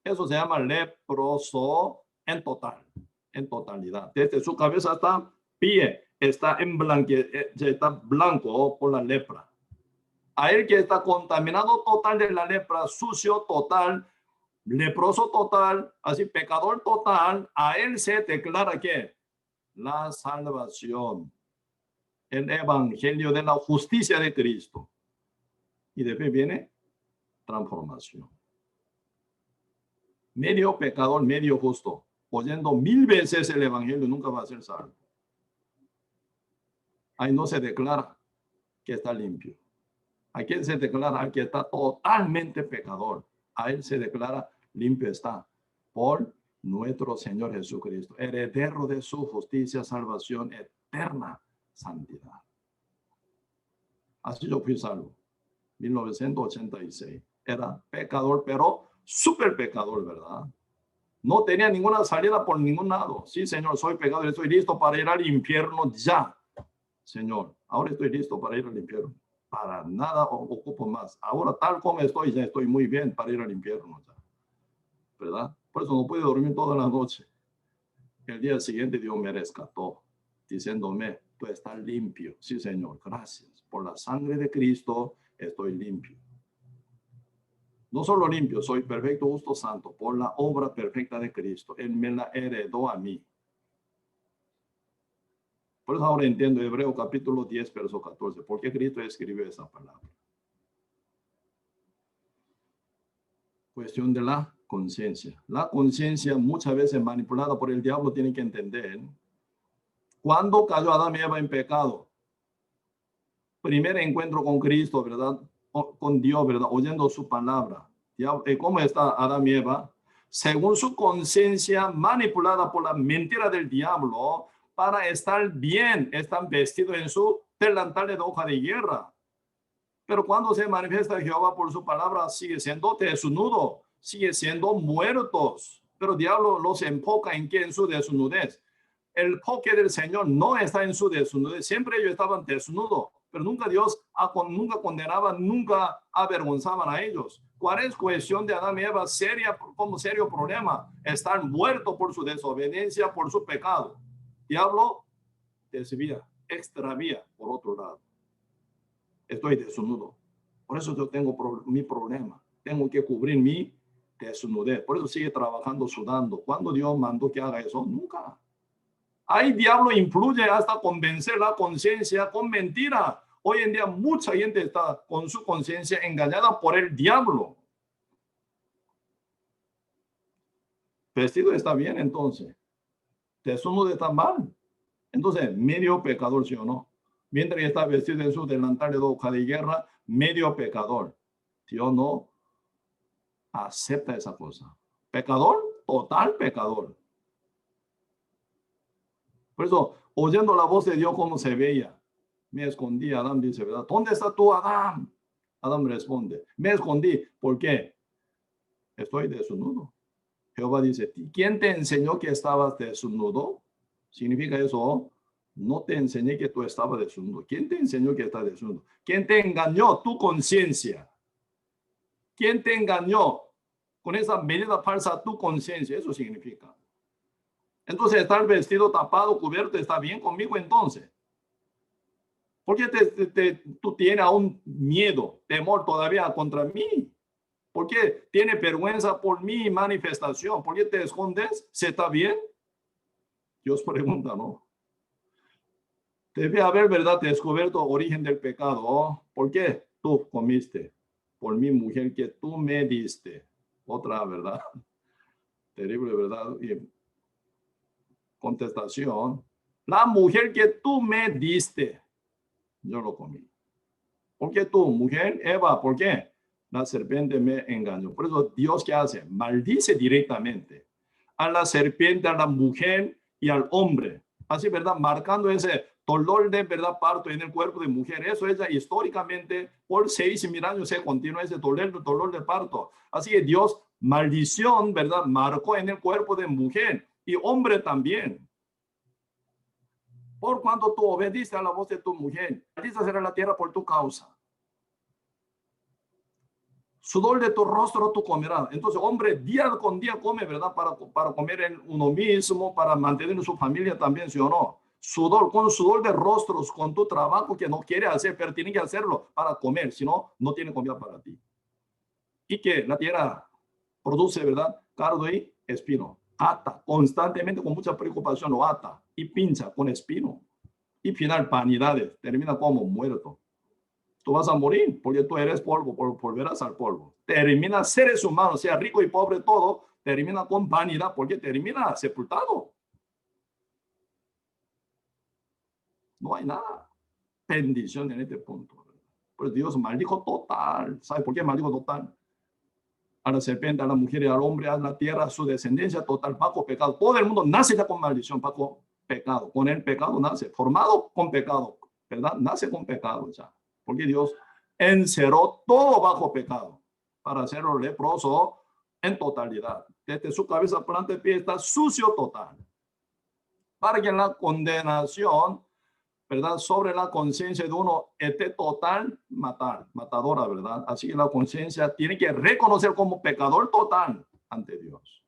Eso se llama leproso en total, en totalidad. Desde su cabeza hasta pie está está blanco por la lepra. A él que está contaminado total de la lepra, sucio total, leproso total, así pecador total, a él se declara que la salvación, el evangelio de la justicia de Cristo. Y después viene transformación. Medio pecador, medio justo, oyendo 1000 veces el evangelio, nunca va a ser salvo. Ahí no se declara que está limpio. Aquí se declara que está totalmente pecador. A él se declara limpio está por nuestro Señor Jesucristo, heredero de su justicia, salvación eterna, santidad. Así yo fui salvo. 1986. Era pecador, pero súper pecador, ¿verdad? No tenía ninguna salida por ningún lado. Sí, Señor, soy pecador, estoy listo para ir al infierno ya. Señor, ahora estoy listo para ir al infierno. Para nada ocupo más. Ahora, tal como estoy, ya estoy muy bien para ir al infierno ya. ¿Verdad? Por eso no pude dormir toda la noche. El día siguiente Dios me rescató, diciéndome, tú estás limpio. Sí, Señor, gracias. Por la sangre de Cristo estoy limpio. No solo limpio, soy perfecto, justo, santo, por la obra perfecta de Cristo. Él me la heredó a mí. Por eso ahora entiendo Hebreo capítulo 10, verso 14. ¿Por qué Cristo escribió esa palabra? Cuestión de la conciencia. La conciencia, muchas veces manipulada por el diablo, tiene que entender. ¿Cuándo cayó Adán y Eva en pecado? Primer encuentro con Cristo, ¿verdad? Con Dios, ¿verdad? Oyendo su palabra. ¿Cómo está Adán y Eva? Según su conciencia manipulada por la mentira del diablo, para estar bien, están vestidos en su delantal de hoja de hierra. Pero cuando se manifiesta Jehová por su palabra, sigue siendo desnudo, sigue siendo muertos. Pero el diablo los enfoca en que en su desnudez. El enfoque del Señor no está en su desnudez. Siempre ellos estaban desnudos, pero nunca Dios nunca condenaba, nunca avergonzaban a ellos. ¿Cuál es cuestión de Adán y Eva? Como serio problema. Están muertos por su desobediencia, por su pecado. Diablo desvía, extravía por otro lado. Estoy desnudo. Por eso yo tengo mi problema. Tengo que cubrir mi desnudez. Por eso sigue trabajando, sudando. ¿Cuándo Dios mandó que haga eso? Nunca. Ahí diablo influye hasta convencer la conciencia con mentira. Hoy en día mucha gente está con su conciencia engañada por el diablo. Vestido está bien entonces. Desnudo está mal. Entonces, medio pecador, ¿sí o no? Mientras está vestido en su delantal de hoja de guerra, medio pecador. ¿Sí o no? Acepta esa cosa. Pecador, total pecador. Por eso, oyendo la voz de Dios, ¿cómo se veía? Me escondí. Adán dice, ¿verdad? ¿Dónde está tú, Adán? Adán responde, me escondí. ¿Por qué? Estoy desnudo. Jehová dice, ¿quién te enseñó que estabas desnudo? Significa eso, no te enseñé que tú estabas desnudo. ¿Quién te enseñó que estás desnudo? ¿Quién te engañó? Tu conciencia. ¿Quién te engañó con esa medida falsa? Tu conciencia. Eso significa. Entonces, estar vestido, tapado, cubierto, ¿está bien conmigo entonces? ¿Por qué tú tienes aún miedo, temor todavía contra mí? ¿Por qué tienes vergüenza por mi manifestación? ¿Por qué te escondes? ¿Se está bien? Dios pregunta, ¿no? Debe haber, ¿verdad?, descubierto origen del pecado. ¿Por qué tú comiste? Por mi mujer que tú me diste. Otra, ¿verdad? Terrible, ¿verdad? Y contestación. La mujer que tú me diste, yo lo comí. ¿Por qué tú, mujer? Eva, ¿por qué? La serpiente me engañó. Por eso Dios, ¿qué hace? Maldice directamente a la serpiente, a la mujer y al hombre. Así, ¿verdad? Marcando ese dolor de, ¿verdad?, parto en el cuerpo de mujer. Eso es históricamente por 6.000 años se continúa ese dolor de parto. Así que Dios, maldición, ¿verdad?, marcó en el cuerpo de mujer y hombre también. Por cuanto tú obediste a la voz de tu mujer, maldita será la tierra por tu causa. Sudor de tu rostro tú comerás. Entonces, hombre, día con día come, ¿verdad? Para comer en uno mismo, para mantener su familia también, ¿sí o no? Sudor, con sudor de rostros, con tu trabajo que no quiere hacer, pero tiene que hacerlo para comer, si no, no tiene comida para ti. Y que la tierra produce, ¿verdad?, cardo y espino. Ata, constantemente con mucha preocupación lo ata y pincha con espino. Y final, vanidades, termina como muerto. Tú vas a morir porque tú eres polvo, volverás al polvo. Termina seres humanos, sea rico y pobre todo, termina con vanidad porque termina sepultado. No hay nada. Bendición en este punto. Pues Dios maldijo total. ¿Sabe por qué maldijo total? A la serpiente, a la mujer y al hombre, a la tierra, a su descendencia total, bajo pecado. Todo el mundo nace ya con maldición, bajo pecado. Con el pecado nace, formado con pecado, ¿verdad? Nace con pecado ya. Porque Dios encerró todo bajo pecado para hacerlo leproso en totalidad. Desde su cabeza, planta y pie está sucio total. Para que la condenación, ¿verdad?, sobre la conciencia de uno esté total, matadora, ¿verdad? Así que la conciencia tiene que reconocer como pecador total ante Dios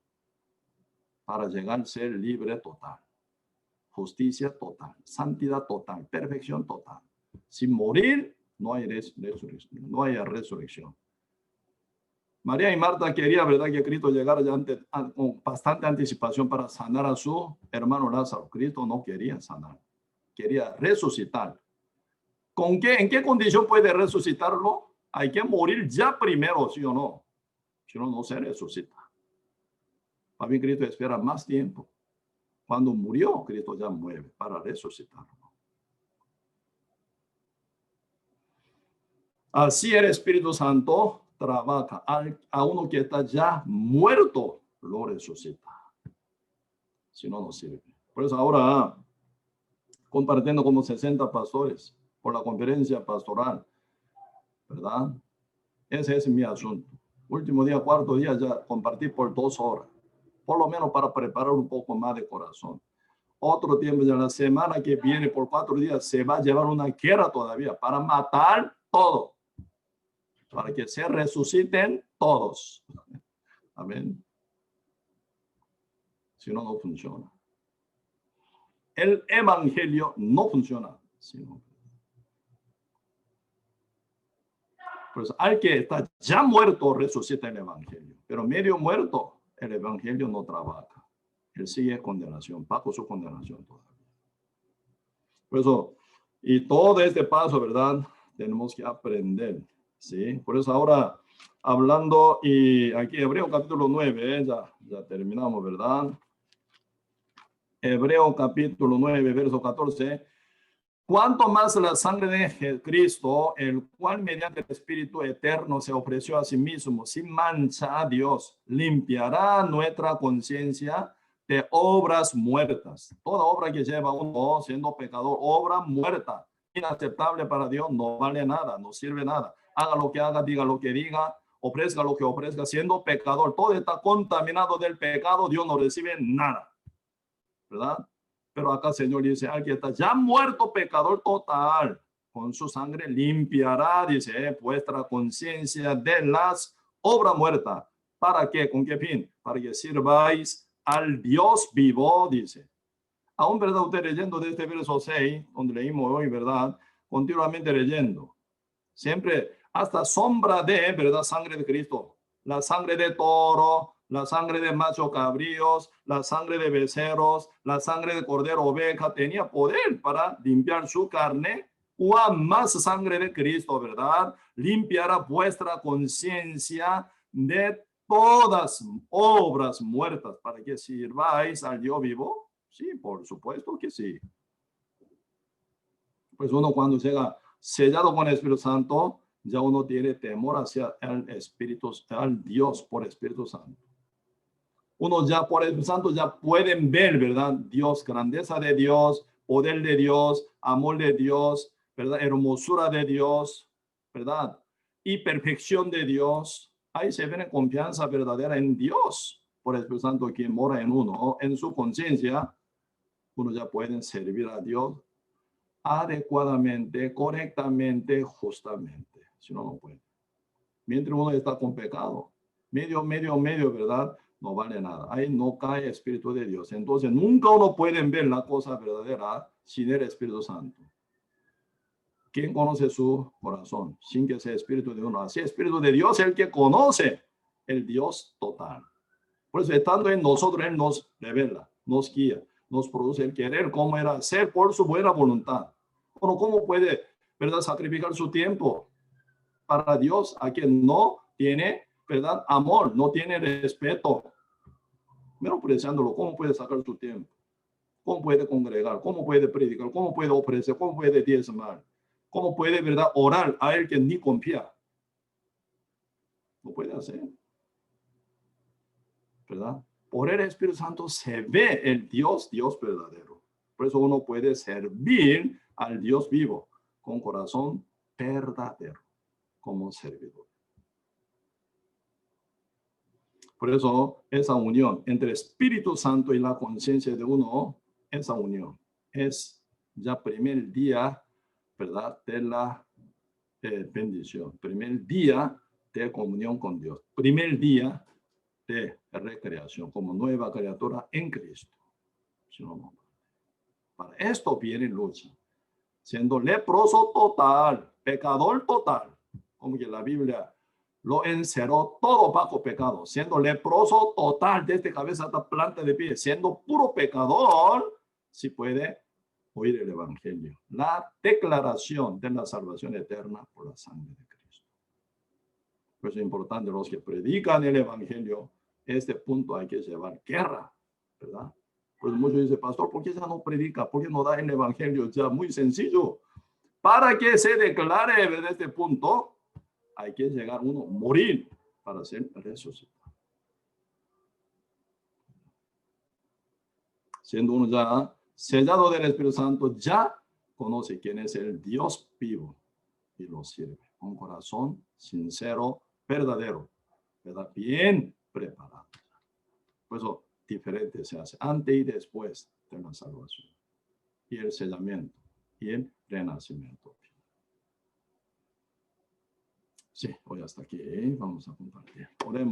para llegar a ser libre total, justicia total, santidad total, perfección total. Sin morir, no hay resurrección. No hay resurrección. María y Marta querían, ¿verdad?, que Cristo llegara ya con bastante anticipación para sanar a su hermano Lázaro. Cristo no quería sanar, quería resucitar. ¿Con qué, en qué condición puede resucitarlo? Hay que morir ya primero, ¿sí o no? Si no, no se resucita. Para mí, Cristo espera más tiempo. Cuando murió, Cristo ya muere para resucitarlo. Así el Espíritu Santo trabaja. A uno que está ya muerto, lo resucita. Si no, no sirve. Por eso ahora, compartiendo como 60 pastores por la conferencia pastoral, ¿verdad? Ese es mi asunto. Último día, cuarto día, ya compartí por 2 horas. Por lo menos para preparar un poco más de corazón. Otro tiempo, ya la semana que viene, por 4 días, se va a llevar una guerra todavía para matar todo. Para que se resuciten todos. Amén. Si no, no funciona. El evangelio no funciona. Sino. Pues al que está ya muerto, resucita el evangelio. Pero medio muerto, el evangelio no trabaja. Él sigue condenación, bajo su condenación todavía. Por eso, y todo este paso, ¿verdad? Tenemos que aprender, ¿sí? Por eso ahora, hablando, y aquí Hebreo capítulo 9, ya terminamos, ¿verdad? Hebreo capítulo 9, verso 14. Cuanto más la sangre de Cristo, el cual mediante el Espíritu eterno se ofreció a sí mismo sin mancha a Dios, limpiará nuestra conciencia de obras muertas. Toda obra que lleva a uno siendo pecador, obra muerta, inaceptable para Dios, no vale nada, no sirve nada. Haga lo que haga, diga lo que diga, ofrezca lo que ofrezca, siendo pecador. Todo está contaminado del pecado, Dios no recibe nada, ¿verdad? Pero acá el Señor dice, alguien está ya muerto, pecador total, con su sangre limpiará, dice, vuestra conciencia de las obras muertas. ¿Para qué? ¿Con qué fin? Para que sirváis al Dios vivo, dice. Aún, ¿verdad? Usted leyendo de este verso 6, donde leímos hoy, ¿verdad? Continuamente leyendo. Siempre hasta sombra de, ¿verdad? Sangre de Cristo. La sangre de toro, la sangre de macho cabríos, la sangre de becerros, la sangre de cordero oveja tenía poder para limpiar su carne. Cuán más sangre de Cristo, ¿verdad? Limpiará vuestra conciencia de todas obras muertas para que sirváis al Dios vivo. Sí, por supuesto que sí. Pues uno cuando llega sellado con el Espíritu Santo, ya uno tiene temor hacia el Espíritu, al Dios por Espíritu Santo. Uno ya por el Espíritu Santo ya pueden ver, ¿verdad? Dios, grandeza de Dios, poder de Dios, amor de Dios, ¿verdad? Hermosura de Dios, ¿verdad? Y perfección de Dios. Ahí se ve confianza verdadera en Dios por el Espíritu Santo que mora en uno, en su conciencia. Uno ya puede servir a Dios adecuadamente, correctamente, justamente. Si no, no puede. Mientras uno está con pecado, medio, ¿verdad? No vale nada. Ahí no cae el Espíritu de Dios. Entonces, nunca uno puede ver la cosa verdadera sin el Espíritu Santo. ¿Quién conoce su corazón? Sin que sea Espíritu de uno. Así, Espíritu de Dios es el que conoce el Dios total. Por eso, estando en nosotros, Él nos revela, nos guía, nos produce el querer, cómo era ser por su buena voluntad. Bueno, ¿cómo puede, verdad, sacrificar su tiempo para Dios a quien no tiene, verdad, amor, no tiene respeto? Menospreciándolo, ¿cómo puede sacar su tiempo? ¿Cómo puede congregar? ¿Cómo puede predicar? ¿Cómo puede ofrecer? ¿Cómo puede diezmar? ¿Cómo puede, verdad, orar a él que ni confía? No puede hacer, ¿verdad? Por el Espíritu Santo se ve el Dios verdadero. Por eso uno puede servir al Dios vivo con corazón verdadero como servidor. Por eso esa unión entre Espíritu Santo y la conciencia de uno, esa unión es ya primer día, ¿verdad? De la bendición, primer día de comunión con Dios, primer día de recreación como nueva criatura en Cristo. Si no, no. Para esto viene lucha, siendo leproso total, pecador total, como que la Biblia lo encerró todo bajo pecado, siendo leproso total desde cabeza hasta planta de pie, siendo puro pecador, si puede oír el Evangelio, la declaración de la salvación eterna por la sangre de Cristo. Pues es importante, los que predican el Evangelio, este punto hay que llevar guerra, ¿verdad? Pues muchos dicen, pastor, ¿por qué ya no predica? ¿Por qué no da el Evangelio? Ya muy sencillo. Para que se declare desde este punto, hay que llegar uno, morir para ser resucitado. Siendo uno ya sellado del Espíritu Santo, ya conoce quién es el Dios vivo y lo sirve con corazón sincero, verdadero, ¿verdad? Bien preparado. Por eso diferente se hace antes y después de la salvación y el sellamiento y el renacimiento. Sí, hoy hasta aquí, vamos a compartir. Oremos.